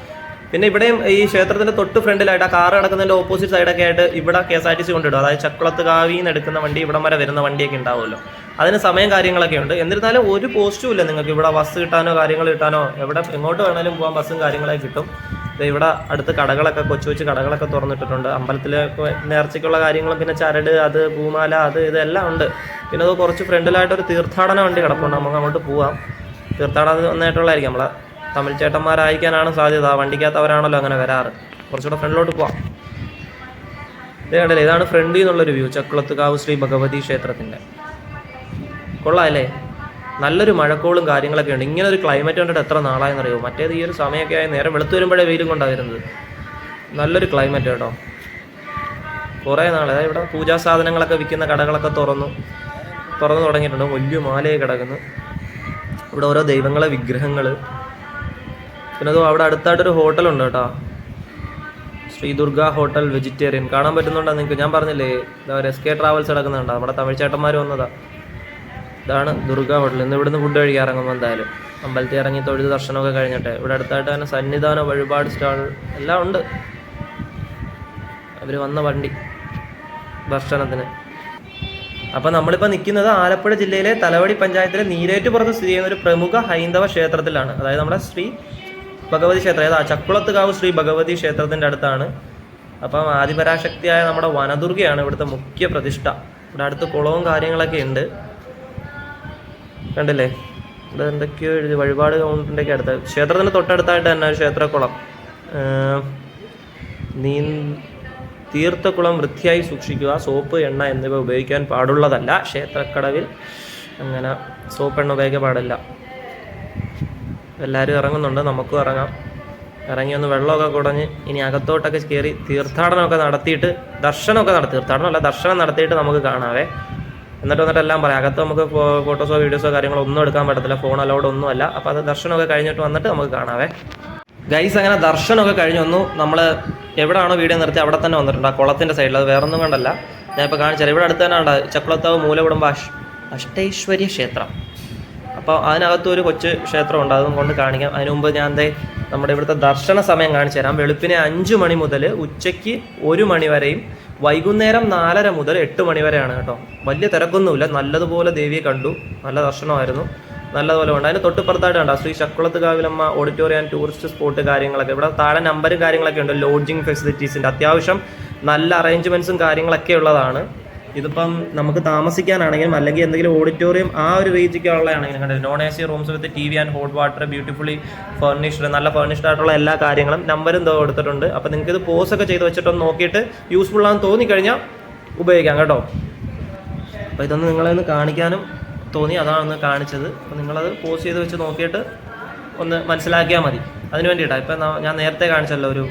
പിന്നെ ഇവിടെയും ഈ ക്ഷേത്രത്തിൻ്റെ തൊട്ട് ഫ്രണ്ടിലായിട്ട് ആ കാറ് കിടക്കുന്നതിൻ്റെ ഓപ്പോസിറ്റ് സൈഡൊക്കെ ആയിട്ട് ഇവിടെ KSRTC കൊണ്ടിടും. അതായത് ചക്കുളത്തുകാവിൽ നിന്ന് എടുക്കുന്ന വണ്ടി ഇവിടം വരെ വരുന്ന വണ്ടിയൊക്കെ ഉണ്ടാവുമല്ലോ, അതിന് സമയം കാര്യങ്ങളൊക്കെ ഉണ്ട്. എന്നിരുന്നാലും ഒരു പോസ്റ്റും ഇല്ല നിങ്ങൾക്ക് ഇവിടെ ബസ് കിട്ടാനോ കാര്യങ്ങൾ കിട്ടാനോ. എവിടെ എങ്ങോട്ട് വേണമെങ്കിലും പോകാൻ ബസ്സും കാര്യങ്ങളൊക്കെ കിട്ടും. ഇവിടെ അടുത്ത് കടകളൊക്കെ കൊച്ചു കൊച്ചു കടകളൊക്കെ തുറന്നിട്ടിട്ടുണ്ട്. അമ്പലത്തിൽ നേർച്ചയ്ക്കുള്ള കാര്യങ്ങളും പിന്നെ ചരട്, അത് പൂമാല, അത് ഇതെല്ലാം ഉണ്ട്. പിന്നെ അത് കുറച്ച് ഫ്രണ്ടിലായിട്ടൊരു തീർത്ഥാടന വണ്ടി കിടപ്പുണ്ട്, നമുക്ക് അങ്ങോട്ട് പോവാം. തീർത്ഥാടനം വന്നിട്ടുള്ളതായിരിക്കും, നമ്മളെ തമിഴ് ചേട്ടന്മാരായിരിക്കാനാണ് സാധ്യത. ആ വണ്ടിക്കകത്തവരാണല്ലോ അങ്ങനെ വരാറ്. കുറച്ചുകൂടെ ഫ്രണ്ടിലോട്ട് പോവാം. ഇത് കണ്ടല്ലേ, ഇതാണ് ഫ്രണ്ടിൽ നിന്നുള്ളൊരു വ്യൂ ചക്കുളത്തുകാവ് ശ്രീ ഭഗവതി ക്ഷേത്രത്തിൻ്റെ. കൊള്ളാമല്ലേ? നല്ലൊരു മഴക്കോളും കാര്യങ്ങളൊക്കെ ഉണ്ട്. ഇങ്ങനെ ഒരു ക്ലൈമറ്റ് കണ്ടിട്ട് എത്ര നാളായെന്നറിയോ. മറ്റേത് ഈ ഒരു സമയമൊക്കെ ആയി നേരം വെളുത്തു വരുമ്പോഴേ വെയിലും കൊണ്ടാണ് വരുന്നത്. നല്ലൊരു ക്ലൈമറ്റ് കേട്ടോ. കുറേ നാൾ അതായത് ഇവിടെ പൂജാ സാധനങ്ങളൊക്കെ വിൽക്കുന്ന കടകളൊക്കെ തുറന്നു തുടങ്ങിയിട്ടുണ്ട്. വലിയ മാലയെ കിടക്കുന്നു. ഇവിടെ ഓരോ ദൈവങ്ങളെ വിഗ്രഹങ്ങൾ. പിന്നെ അത് അവിടെ അടുത്തായിട്ടൊരു ഹോട്ടലുണ്ട് കേട്ടോ, ശ്രീ ദുർഗ ഹോട്ടൽ വെജിറ്റേറിയൻ. കാണാൻ പറ്റുന്നുണ്ടോ നിങ്ങൾക്ക്? ഞാൻ പറഞ്ഞില്ലേ SK ട്രാവൽസ് കിടക്കുന്നുണ്ടോ, നമ്മുടെ തമിഴ് ചേട്ടന്മാർ വന്നതാ. ഇതാണ് ദുർഗ ഹോട്ടൽ. ഇന്ന് ഇവിടുന്ന് ഫുഡ് കഴിക്കാൻ ഇറങ്ങുമ്പോൾ എന്തായാലും അമ്പലത്തിൽ ഇറങ്ങി തൊഴുത് ദർശനമൊക്കെ കഴിഞ്ഞിട്ട് ഇവിടെ അടുത്തായിട്ട് തന്നെ സന്നിധാനം, വഴിപാട് സ്റ്റാൾ എല്ലാം ഉണ്ട്. അവർ വന്ന വണ്ടി ദർശനത്തിന്. അപ്പം നമ്മളിപ്പോൾ നിൽക്കുന്നത് ആലപ്പുഴ ജില്ലയിലെ തലവടി പഞ്ചായത്തിലെ നീരേറ്റുപുറത്ത് സ്ഥിതി ചെയ്യുന്ന ഒരു പ്രമുഖ ഹൈന്ദവ ക്ഷേത്രത്തിലാണ്. അതായത് നമ്മുടെ ശ്രീ ഭഗവതി ക്ഷേത്രം, ഏതാ ചക്കുളത്തുകാവ് ശ്രീ ഭഗവതി ക്ഷേത്രത്തിൻ്റെ അടുത്താണ്. അപ്പം ആദിപരാശക്തിയായ നമ്മുടെ വനദുർഗയാണ് ഇവിടുത്തെ മുഖ്യ പ്രതിഷ്ഠ. ഇവിടെ അടുത്ത് കുളവും കാര്യങ്ങളൊക്കെ ഉണ്ട്. കണ്ടില്ലേ, ഇവിടെ എന്തൊക്കെയോ എഴുതി വഴിപാട് കൗണ്ടറിൻ്റെയൊക്കെ അടുത്ത്. ക്ഷേത്രത്തിൻ്റെ തൊട്ടടുത്തായിട്ട് തന്നെ ക്ഷേത്രക്കുളം. തീർത്ഥക്കുളം വൃത്തിയായി സൂക്ഷിക്കുക, സോപ്പ്, എണ്ണ എന്നിവ ഉപയോഗിക്കാൻ പാടുള്ളതല്ല. ക്ഷേത്രക്കടവിൽ അങ്ങനെ സോപ്പ്, എണ്ണ ഉപയോഗിക്കാൻ പാടില്ല. എല്ലാവരും ഇറങ്ങുന്നുണ്ട്, നമുക്കും ഇറങ്ങാം. ഇറങ്ങി ഒന്ന് വെള്ളമൊക്കെ കുടഞ്ഞ് ഇനി അകത്തോട്ടൊക്കെ കയറി തീർത്ഥാടനമൊക്കെ നടത്തിയിട്ട് ദർശനം നടത്തിയിട്ട് നമുക്ക് കാണാവേ. എന്നിട്ട് എല്ലാം പറയാം. അകത്ത് നമുക്ക് ഫോട്ടോസോ വീഡിയോസോ കാര്യങ്ങളോ ഒന്നും എടുക്കാൻ പറ്റത്തില്ല, ഫോൺ അലൗഡ് ഒന്നുമല്ല. അപ്പോൾ അത് ദർശനമൊക്കെ കഴിഞ്ഞിട്ട് വന്നിട്ട് നമുക്ക് കാണാവേ. ഗൈസ്, അങ്ങനെ ദർശനമൊക്കെ കഴിഞ്ഞ് വന്നു. നമ്മൾ എവിടെയാണോ വീഡിയോ നിർത്തി അവിടെ തന്നെ വന്നിട്ടുണ്ട്, ആ കുളത്തിൻ്റെ സൈഡിൽ. അത് വേറൊന്നും കൊണ്ടല്ല, ഞാൻ ഇപ്പോൾ കാണിച്ചാൽ ഇവിടെ അടുത്ത് തന്നെ ഉണ്ട് ചക്കുളത്താവ് മൂലകുടുംബ അഷ്ടൈശ്വര്യ ക്ഷേത്രം. അപ്പോൾ അതിനകത്തൊരു കൊച്ചു ക്ഷേത്രമുണ്ട്, അതും കൊണ്ട് കാണിക്കാം. അതിന് മുമ്പ് ഞാൻ നമ്മുടെ ഇവിടുത്തെ ദർശന സമയം കാണിച്ചു തരാം. വെളുപ്പിനെ 5 മണി മുതൽ ഉച്ചയ്ക്ക് 1 മണി വരെയും വൈകുന്നേരം 4:30 മുതൽ 8 മണി വരെയാണ് കേട്ടോ. വലിയ തിരക്കൊന്നുമില്ല, നല്ലതുപോലെ ദേവിയെ കണ്ടു, നല്ല ദർശനമായിരുന്നു, നല്ലതുപോലെ ഉണ്ട്. അതിന് തൊട്ടിപ്പുറത്തായിട്ട് കണ്ടോ Shri Chakkulathukavilamma auditorium and tourist spot കാര്യങ്ങളൊക്കെ. ഇവിടെ താഴെ നമ്പറും കാര്യങ്ങളൊക്കെ ഉണ്ട്, ലോഡ്ജിങ് ഫെസിലിറ്റീസിൻ്റെ അത്യാവശ്യം നല്ല അറേഞ്ച്മെൻറ്റ്സും കാര്യങ്ങളൊക്കെ ഉള്ളതാണ്. ഇതിപ്പം നമുക്ക് താമസിക്കാനാണെങ്കിലും അല്ലെങ്കിൽ എന്തെങ്കിലും ഓഡിറ്റോറിയം ആ ഒരു റേഞ്ചൊക്കെ ഉള്ളതാണെങ്കിലും കണ്ടത് non AC rooms with TV and hot water, beautifully furnished, നല്ല ഫർണിഷ്ഡ് ആയിട്ടുള്ള എല്ലാ കാര്യങ്ങളും നമ്പരും കൊടുത്തിട്ടുണ്ട്. അപ്പോൾ നിങ്ങൾക്ക് ഇത് പോസ് ഒക്കെ ചെയ്ത് വെച്ചിട്ടൊന്ന് നോക്കിയിട്ട് യൂസ്ഫുൾ ആണെന്ന് തോന്നിക്കഴിഞ്ഞാൽ ഉപയോഗിക്കാം കേട്ടോ. അപ്പോൾ ഇതൊന്ന് നിങ്ങളെ ഒന്ന് കാണിക്കാനും തോന്നി, അതാണൊന്ന് കാണിച്ചത്. അപ്പോൾ നിങ്ങളത് പോസ് ചെയ്ത് വെച്ച് നോക്കിയിട്ട് ഒന്ന് മനസ്സിലാക്കിയാൽ മതി. അതിന് വേണ്ടിയിട്ടാണ്. ഇപ്പം ഞാൻ നേരത്തെ കാണിച്ചല്ലോ ഒരു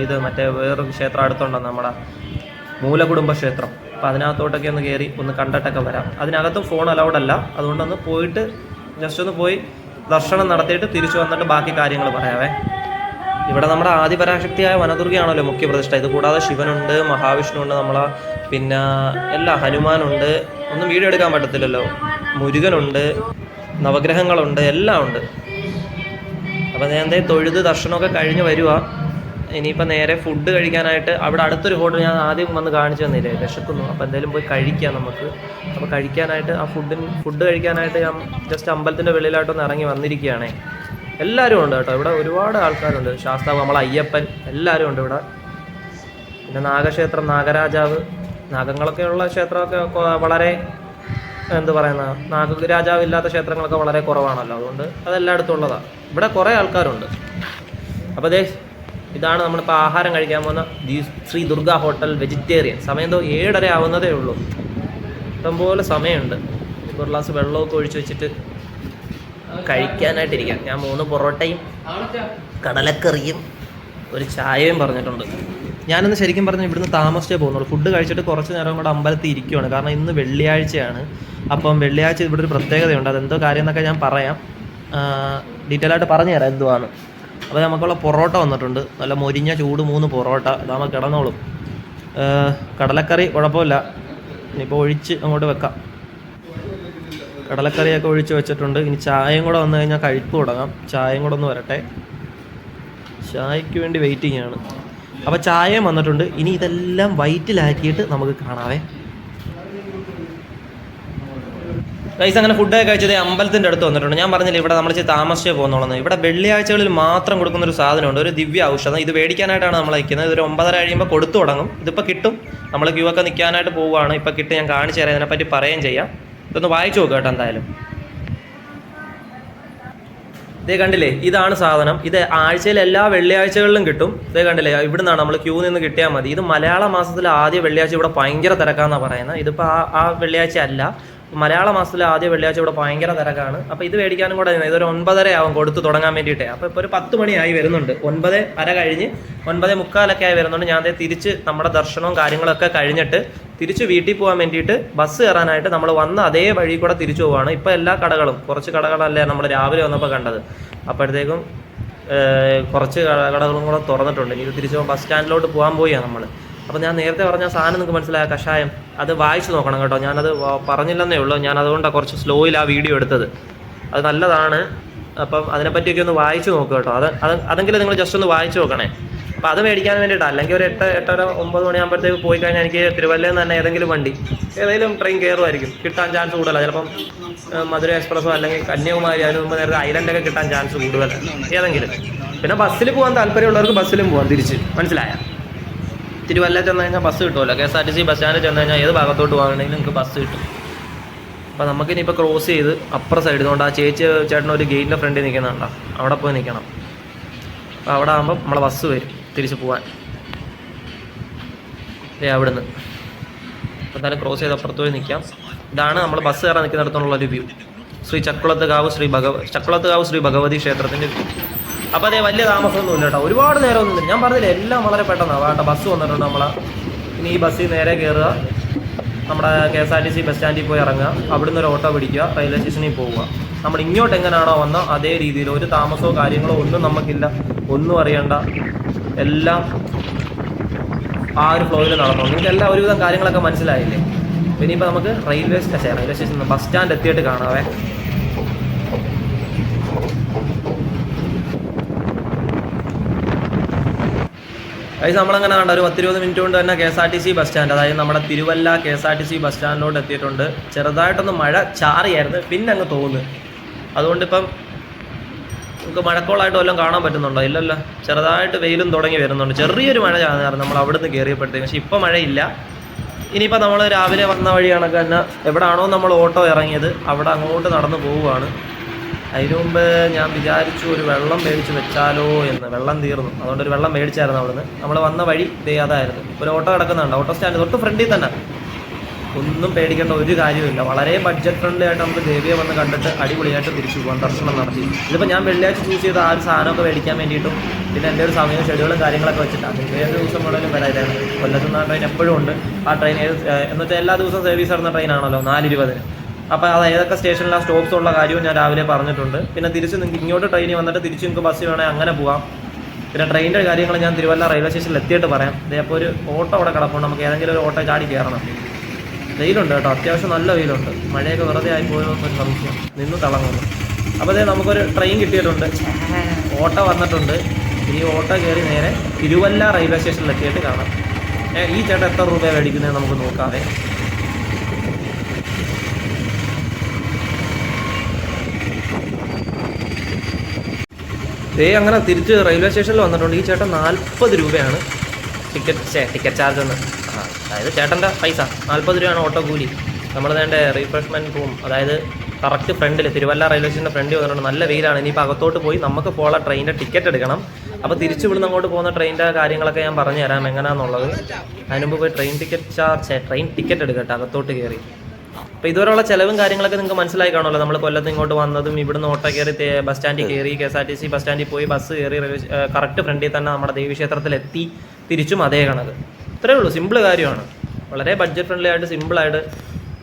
ഇത് മറ്റേ വേറൊരു ക്ഷേത്രം അടുത്തുണ്ടെന്ന്, നമ്മുടെ മൂലകുടുംബ ക്ഷേത്രം. അപ്പോൾ അതിനകത്തോട്ടൊക്കെ ഒന്ന് കയറി ഒന്ന് കണ്ടിട്ടൊക്കെ വരാം. അതിനകത്തും ഫോൺ അലൗഡ് അല്ല, അതുകൊണ്ടൊന്ന് പോയിട്ട് ജസ്റ്റ് ഒന്ന് പോയി ദർശനം നടത്തിയിട്ട് തിരിച്ചു വന്നിട്ട് ബാക്കി കാര്യങ്ങൾ പറയാവേ. ഇവിടെ നമ്മുടെ ആദിപരാശക്തിയായ വനദുർഗയാണല്ലോ മുഖ്യ പ്രതിഷ്ഠ. ഇത് കൂടാതെ ശിവനുണ്ട്, മഹാവിഷ്ണുണ്ട്, നമ്മളെ പിന്നെ ഹനുമാനുണ്ട്, ഒന്നും വീഡിയോ എടുക്കാൻ പറ്റത്തില്ലല്ലോ, മുരുകനുണ്ട്, നവഗ്രഹങ്ങളുണ്ട്, എല്ലാം ഉണ്ട്. അപ്പോൾ ഞാൻ തൊഴുത് ദർശനമൊക്കെ കഴിഞ്ഞ് വരിക. ഇനിയിപ്പോൾ നേരെ ഫുഡ് കഴിക്കാനായിട്ട് അവിടെ അടുത്തൊരു ഹോട്ടൽ ഞാൻ ആദ്യം വന്ന് കാണിച്ചു തന്നില്ലേ, വിശക്കുന്നു. അപ്പോൾ എന്തായാലും പോയി കഴിക്കാം നമുക്ക്. അപ്പോൾ കഴിക്കാനായിട്ട് ഫുഡ് കഴിക്കാനായിട്ട് ഞാൻ ജസ്റ്റ് അമ്പലത്തിൻ്റെ വെളിയിലായിട്ടൊന്ന് ഇറങ്ങി വന്നിരിക്കുകയാണേ. എല്ലാവരും ഉണ്ട് കേട്ടോ, ഇവിടെ ഒരുപാട് ആൾക്കാരുണ്ട്. ശാസ്താവ്, നമ്മളെ അയ്യപ്പൻ, എല്ലാവരും ഉണ്ട് ഇവിടെ. പിന്നെ നാഗക്ഷേത്രം, നാഗരാജാവ്, നാഗങ്ങളൊക്കെ ഉള്ള ക്ഷേത്രമൊക്കെ വളരെ എന്ത് പറയുന്ന, നാഗരാജാവ് ഇല്ലാത്ത ക്ഷേത്രങ്ങളൊക്കെ വളരെ കുറവാണല്ലോ, അതുകൊണ്ട് അതെല്ലായിടത്തും ഉള്ളതാണ്. ഇവിടെ കുറേ ആൾക്കാരുണ്ട്. അപ്പോൾ ഇതാണ് നമ്മളിപ്പോൾ ആഹാരം കഴിക്കാൻ പോകുന്ന ശ്രീ ദുർഗ ഹോട്ടൽ വെജിറ്റേറിയൻ. സമയം എന്തോ 7:30 ആവുന്നതേ ഉള്ളൂ. ഇഷ്ടംപോലെ സമയമുണ്ട്. ഒരു ഗ്ലാസ് വെള്ളമൊക്കെ ഒഴിച്ച് വെച്ചിട്ട് കഴിക്കാനായിട്ടിരിക്കാം. ഞാൻ 3 പൊറോട്ടയും കടലക്കറിയും ഒരു ചായയും പറഞ്ഞിട്ടുണ്ട്. ഞാനൊന്ന് ശരിക്കും പറഞ്ഞാൽ ഇവിടുന്ന് താമസിച്ചേ പോകുന്നുള്ളൂ. ഫുഡ് കഴിച്ചിട്ട് കുറച്ച് നേരം കൂടെ അമ്പലത്തിൽ ഇരിക്കുവാണ്. കാരണം ഇന്ന് വെള്ളിയാഴ്ചയാണ്. അപ്പം വെള്ളിയാഴ്ച ഇവിടെ ഒരു പ്രത്യേകതയുണ്ട്. അതെന്തോ കാര്യം എന്നൊക്കെ ഞാൻ പറയാം, ഡീറ്റെയിൽ ആയിട്ട് പറഞ്ഞു തരാം എന്തുവാണ്. അപ്പോൾ നമുക്കുള്ള പൊറോട്ട വന്നിട്ടുണ്ട്. നല്ല മൊരിഞ്ഞ ചൂട് 3 പൊറോട്ട. ഇതാകുമ്പോൾ കിടന്നോളും. കടലക്കറി കുഴപ്പമില്ല, ഇനിയിപ്പോൾ ഒഴിച്ച് അങ്ങോട്ട് വെക്കാം. കടലക്കറിയൊക്കെ ഒഴിച്ച് വെച്ചിട്ടുണ്ട്. ഇനി ചായയും കൂടെ വന്നു കഴിഞ്ഞാൽ കഴിപ്പ് തുടങ്ങാം. ചായയും കൂടെ ഒന്ന് വരട്ടെ. ചായയ്ക്ക് വേണ്ടി വെയിറ്റിംഗ് ആണ്. അപ്പോൾ ചായയും വന്നിട്ടുണ്ട്. ഇനി ഇതെല്ലാം വൈറ്റിലാക്കിയിട്ട് നമുക്ക് കാണാവേ. ഗൈസ്, അങ്ങനെ ഫുഡൊക്കെ കഴിച്ചത് അമ്പലത്തിൻ്റെ അടുത്ത് വന്നിട്ടുണ്ട്. ഞാൻ പറഞ്ഞില്ല ഇവിടെ നമ്മൾ താമസിച്ചേ പോകുന്നുള്ളത്. ഇവിടെ വെള്ളിയാഴ്ചകളിൽ മാത്രം കൊടുക്കുന്ന ഒരു സാധനമുണ്ട്, ഒരു ദിവ്യ ഔഷധം. ഇത് മേടിക്കാനായിട്ടാണ് നമ്മൾ അയക്കുന്നത്. ഇതൊരു 9:30 കഴിയുമ്പോൾ കൊടുത്തു തുടങ്ങും. ഇതിപ്പോൾ കിട്ടും. നമ്മൾ ക്യൂ ഒക്കെ നിൽക്കാനായിട്ട് പോവുകയാണ്. ഇപ്പോൾ കിട്ടും. ഞാൻ കാണിച്ചു തരാം, ഇതിനെപ്പറ്റി പറയുകയും ചെയ്യാം. ഇതൊന്ന് വായിച്ചു നോക്കുക കേട്ടോ. എന്തായാലും ഇതേ കണ്ടില്ലേ, ഇതാണ് സാധനം. ഇത് ആഴ്ചയിൽ എല്ലാ വെള്ളിയാഴ്ചകളിലും കിട്ടും. ഇതേ കണ്ടില്ലേ, ഇവിടെ നിന്നാണ് നമ്മൾ ക്യൂ നിന്ന് കിട്ടിയാൽ മതി. ഇത് മലയാള മാസത്തിലെ ആദ്യ വെള്ളിയാഴ്ച ഇവിടെ ഭയങ്കര തിരക്കാന്നാണ് പറയുന്നത്. ഇതിപ്പോൾ ആ വെള്ളിയാഴ്ച അല്ല, മലയാള മാസത്തിലെ ആദ്യ വെള്ളിയാഴ്ച ഇവിടെ ഭയങ്കര തിരക്കാണ്. അപ്പോൾ ഇത് മേടിക്കാനും കൂടെ ഇതൊരു 9:30 ആവും കൊടുത്ത് തുടങ്ങാൻ വേണ്ടിയിട്ടേ. അപ്പോൾ ഇപ്പോൾ ഒരു 10 മണിയായി വരുന്നുണ്ട്. 9:30 കഴിഞ്ഞ് 9:45 ആയി വരുന്നുണ്ട്. ഞാൻ തിരിച്ച് നമ്മുടെ ദർശനവും കാര്യങ്ങളൊക്കെ കഴിഞ്ഞിട്ട് തിരിച്ച് വീട്ടിൽ പോകാൻ വേണ്ടിയിട്ട് ബസ് കയറാനായിട്ട് നമ്മൾ വന്ന അതേ വഴി കൂടെ തിരിച്ചു പോവുകയാണ്. ഇപ്പോൾ എല്ലാ കടകളും, കുറച്ച് കടകളല്ലേ നമ്മൾ രാവിലെ വന്നപ്പോൾ കണ്ടത്. അപ്പോഴത്തേക്കും കുറച്ച് കടകളും കൂടെ തുറന്നിട്ടുണ്ട്. ഇനി തിരിച്ച് ബസ് സ്റ്റാൻഡിലോട്ട് പോകാൻ പോയാണ് നമ്മൾ. അപ്പോൾ ഞാൻ നേരത്തെ പറഞ്ഞ സാധനം നിങ്ങൾക്ക് മനസ്സിലായ കഷായം, അത് വായിച്ച് നോക്കണം കേട്ടോ. ഞാനത് പറഞ്ഞില്ലെന്നേ ഉള്ളൂ. ഞാൻ അതുകൊണ്ടാണ് കുറച്ച് സ്ലോയിൽ ആ വീഡിയോ എടുത്തത്. അത് നല്ലതാണ്. അപ്പം അതിനെപ്പറ്റിയൊക്കെ ഒന്ന് വായിച്ച് നോക്കുക കേട്ടോ. അതെങ്കിലും നിങ്ങൾ ജസ്റ്റ് ഒന്ന് വായിച്ച് നോക്കണേ. അപ്പോൾ അത് മേടിക്കാൻ വേണ്ടിയിട്ടാണ്. അല്ലെങ്കിൽ ഒരു 8:30 9 മണിയാകുമ്പോഴത്തേക്ക് പോയി കഴിഞ്ഞാൽ എനിക്ക് തിരുവല്ലയിൽ നിന്ന് തന്നെ ഏതെങ്കിലും വണ്ടി, ഏതെങ്കിലും ട്രെയിൻ കയറുമായിരിക്കും. കിട്ടാൻ ചാൻസ് കൂടുതലാണ്. ചിലപ്പം മധുര എക്സ്പ്രസ്സോ അല്ലെങ്കിൽ കന്യാകുമാരി, അതിന് മുമ്പ് നേരത്തെ ഐലൻഡൊക്കെ കിട്ടാൻ ചാൻസ് കൂടുതലാണ് ഏതെങ്കിലും. പിന്നെ ബസ്സിൽ പോകാൻ താല്പര്യമുള്ളവർക്ക് ബസ്സിലും പോകാം തിരിച്ച്. മനസ്സിലായ? തിരുവല്ല ചെന്ന് കഴിഞ്ഞാൽ ബസ് കിട്ടുമല്ലോ. KSRTC ബസ് സ്റ്റാൻഡിൽ ചെന്ന് കഴിഞ്ഞാൽ ഏത് ഭാഗത്തോട്ട് പോകുകയാണെങ്കിലും നിങ്ങൾക്ക് ബസ് കിട്ടും. അപ്പോൾ നമുക്കിനിപ്പോൾ ക്രോസ് ചെയ്ത് അപ്പുറം സൈഡിൽ നിന്നുകൊണ്ട് ആ ചേട്ടൻ ഒരു ഗേറ്റിൻ്റെ ഫ്രണ്ടിൽ നിൽക്കുന്നുണ്ടോ, അവിടെ പോയി നിൽക്കണം. അപ്പോൾ അവിടെ ആകുമ്പം നമ്മളെ ബസ് വരും തിരിച്ച് പോകാൻ. അവിടുന്ന് എന്തായാലും ക്രോസ് ചെയ്ത് അപ്പുറത്ത് പോയി നിൽക്കാം. ഇതാണ് നമ്മൾ ബസ് കയറാൻ നിൽക്കുന്നിടത്തുള്ളൊരു വ്യൂ. ചക്കുളത്തുകാവ് ശ്രീ ഭഗവതി ക്ഷേത്രത്തിൻ്റെ വ്യൂ. അപ്പോൾ അതേ വലിയ താമസമൊന്നുമില്ല കേട്ടോ. ഒരുപാട് നേരമൊന്നുമില്ല. ഞാൻ പറഞ്ഞില്ല, എല്ലാം വളരെ പെട്ടെന്നാണ്. വേണ്ട ബസ് വന്നിട്ടുണ്ട്. ഇനി ഈ ബസ്സിൽ നേരെ കയറുക, നമ്മുടെ KSRTC ബസ് സ്റ്റാൻഡിൽ പോയി ഇറങ്ങുക, അവിടുന്ന് ഒരു ഓട്ടോ പിടിക്കുക, റെയിൽവേ സ്റ്റേഷനിൽ പോവുക. നമ്മൾ ഇങ്ങോട്ട് എങ്ങനെയാണോ വന്നോ അതേ രീതിയിൽ, ഒരു താമസമോ കാര്യങ്ങളോ ഒന്നും നമുക്കില്ല, ഒന്നും അറിയണ്ട. എല്ലാം ആ ഒരു ഫ്ലോയിൽ നടന്നു. നിങ്ങൾക്ക് എല്ലാ ഒരുവിധം കാര്യങ്ങളൊക്കെ മനസ്സിലായില്ലേ? ഇനിയിപ്പോൾ നമുക്ക് റെയിൽവേ സ്റ്റേഷൻ ബസ് സ്റ്റാൻഡ് എത്തിയിട്ട് കാണാവേ. ഗൈസ്, നമ്മളങ്ങനെ കണ്ട ഒരു 10-20 മിനിറ്റ് കൊണ്ട് തന്നെ KSRTC ബസ് സ്റ്റാൻഡ്, അതായത് നമ്മുടെ തിരുവല്ല KSRTC ബസ് സ്റ്റാൻഡിലോട്ട് എത്തിയിട്ടുണ്ട്. ചെറുതായിട്ടൊന്ന് മഴ ചാറിയായിരുന്നു, പിന്നെ അങ്ങ് തോന്നുന്നു. അതുകൊണ്ടിപ്പം നമുക്ക് മഴക്കോളായിട്ട് വല്ലതും കാണാൻ പറ്റുന്നുണ്ടോ? ഇല്ലല്ലോ. ചെറുതായിട്ട് വെയിലും തുടങ്ങി വരുന്നുണ്ട്. ചെറിയൊരു മഴ ചാർന്നായിരുന്നു നമ്മൾ അവിടെ നിന്ന് കയറിയപ്പോഴത്തേക്കും. പക്ഷേ ഇപ്പോൾ മഴയില്ല. ഇനിയിപ്പോൾ നമ്മൾ രാവിലെ വന്ന വഴി കണക്ക് തന്നെ എവിടെയാണോ നമ്മൾ ഓട്ടോ ഇറങ്ങിയത് അവിടെ അങ്ങോട്ട് നടന്ന് പോവുകയാണ്. അതിനു മുമ്പ് ഞാൻ വിചാരിച്ചു ഒരു വെള്ളം മേടിച്ച് വെച്ചാലോ എന്ന്. വെള്ളം തീർന്നു, അതുകൊണ്ട് ഒരു വെള്ളം മേടിച്ചായിരുന്നു അവിടുന്ന്. നമ്മൾ വന്ന വഴി അതായിരുന്നു. ഒരു ഓട്ടോ കിടക്കുന്നുണ്ട്, ഓട്ടോ സ്റ്റാൻഡ് തൊട്ട് ഫ്രണ്ടിൽ തന്നെ. ഒന്നും പേടിക്കേണ്ട ഒരു കാര്യമില്ല. വളരെ ബഡ്ജറ്റ് ഫ്രണ്ട്ലി ആയിട്ട് നമുക്ക് ദേവിയെ വന്ന് കണ്ടിട്ട് അടിപൊളിയായിട്ട് തിരിച്ചു പോകാൻ, ദർശനം നടത്തി. ഇതിപ്പോൾ ഞാൻ വെള്ളിയാഴ്ച ചൂസ് ചെയ്ത ആ ഒരു സാധനമൊക്കെ മേടിക്കാൻ വേണ്ടിയിട്ടും പിന്നെ എൻ്റെ ഒരു സമയവും ഷെഡ്യൂളും കാര്യങ്ങളൊക്കെ വെച്ചിട്ടാണ്. ഏത് ദിവസം വേണമെങ്കിലും വരാനാണ്. കൊല്ലത്തുനിന്ന് ആ ട്രെയിൻ എപ്പോഴും ഉണ്ട്. ആ ട്രെയിൻ എന്നുവെച്ചാൽ എല്ലാ ദിവസവും സർവീസ് നടന്ന ട്രെയിനാണല്ലോ 4:20. അപ്പോൾ അത് ഏതൊക്കെ സ്റ്റേഷനിലാണ് സ്റ്റോപ്സ് ഉള്ള കാര്യവും ഞാൻ രാവിലെ പറഞ്ഞിട്ടുണ്ട്. പിന്നെ തിരിച്ച് നിങ്ങൾക്ക് ഇങ്ങോട്ട് ട്രെയിനിൽ വന്നിട്ട് തിരിച്ച് നിങ്ങൾക്ക് ബസ് വേണമെങ്കിൽ അങ്ങനെ പോകാം. പിന്നെ ട്രെയിനിൻ്റെ കാര്യങ്ങൾ ഞാൻ തിരുവല്ല റെയിൽവേ സ്റ്റേഷനിൽ എത്തിയിട്ട് പറയാം. അപ്പോൾ ഒരു ഓട്ടോ അവിടെ കിടപ്പുണ്ട്, നമുക്ക് ഏതെങ്കിലും ഒരു ഓട്ടോ ചാടി കയറണം. വെയിലുണ്ട് കേട്ടോ, അത്യാവശ്യം നല്ല വെയിലുണ്ട്. മഴയൊക്കെ വെറുതെ ആയിപ്പോയോ എന്നൊരു സംശയം, നിന്ന് തിളങ്ങുന്നു. അപ്പോൾ അതേ നമുക്കൊരു ട്രെയിൻ കിട്ടിയിട്ടുണ്ട്, ഓട്ടോ വന്നിട്ടുണ്ട്. ഇനി ഓട്ടോ കയറി നേരെ തിരുവല്ല റെയിൽവേ സ്റ്റേഷനിൽ എത്തിയിട്ട് കാണാം. ഈ ചേട്ടൻ എത്ര രൂപ മേടിക്കുന്നത് നമുക്ക് നോക്കാവേ. അങ്ങനെ തിരിച്ച് റെയിൽവേ സ്റ്റേഷനിൽ വന്നിട്ടുണ്ട്. ഈ ചേട്ടൻ 40 രൂപയാണ് ടിക്കറ്റ് ചാർജ് എന്ന്. അതായത് ചേട്ടൻ്റെ പൈസ 40 രൂപയാണ് ഓട്ടോ കൂലി. നമ്മൾ വേണ്ട റീഫ്രഷ്മെൻറ്റ് റൂം, അതായത് കറക്റ്റ് ഫ്രണ്ടിൽ തിരുവല്ല റെയിൽവേ സ്റ്റേഷൻ്റെ ഫ്രണ്ടിൽ വന്നിട്ടുണ്ട്. നല്ല വെയിലാണ്. ഇനിയിപ്പോൾ അകത്തോട്ട് പോയി നമുക്ക് പോകാനുള്ള ട്രെയിനിൻ്റെ ടിക്കറ്റ് എടുക്കണം. അപ്പോൾ തിരിച്ചു ഇവിടുന്ന് അങ്ങോട്ട് പോകുന്ന ട്രെയിനിൻ്റെ കാര്യങ്ങളൊക്കെ ഞാൻ പറഞ്ഞു തരാം എങ്ങനെയാണെന്നുള്ളത്. അതിനുമുമ്പ് പോയി ട്രെയിൻ ടിക്കറ്റ് എടുക്കട്ടെ അകത്തോട്ട് കയറി. അപ്പോൾ ഇതുവരെയുള്ള ചിലവും കാര്യങ്ങളൊക്കെ നിങ്ങൾക്ക് മനസ്സിലായി കാണുമല്ലോ. നമ്മൾ കൊല്ലത്ത് ഇങ്ങോട്ട് വന്നതും ഇവിടുന്ന് ഓട്ടോ കയറി ബസ് സ്റ്റാൻഡിൽ കയറി KSRTC ബസ് സ്റ്റാൻഡിൽ പോയി ബസ് കയറി കറക്റ്റ് ഫ്രണ്ടിൽ തന്നെ നമ്മുടെ ദേവീക്ഷേത്രത്തിലെത്തി തിരിച്ചും അതേ കണക്ക്. ഇത്രയേ ഉള്ളൂ. സിമ്പിൾ കാര്യമാണ്. വളരെ ബഡ്ജറ്റ് ഫ്രണ്ട്ലി ആയിട്ട് സിമ്പിളായിട്ട്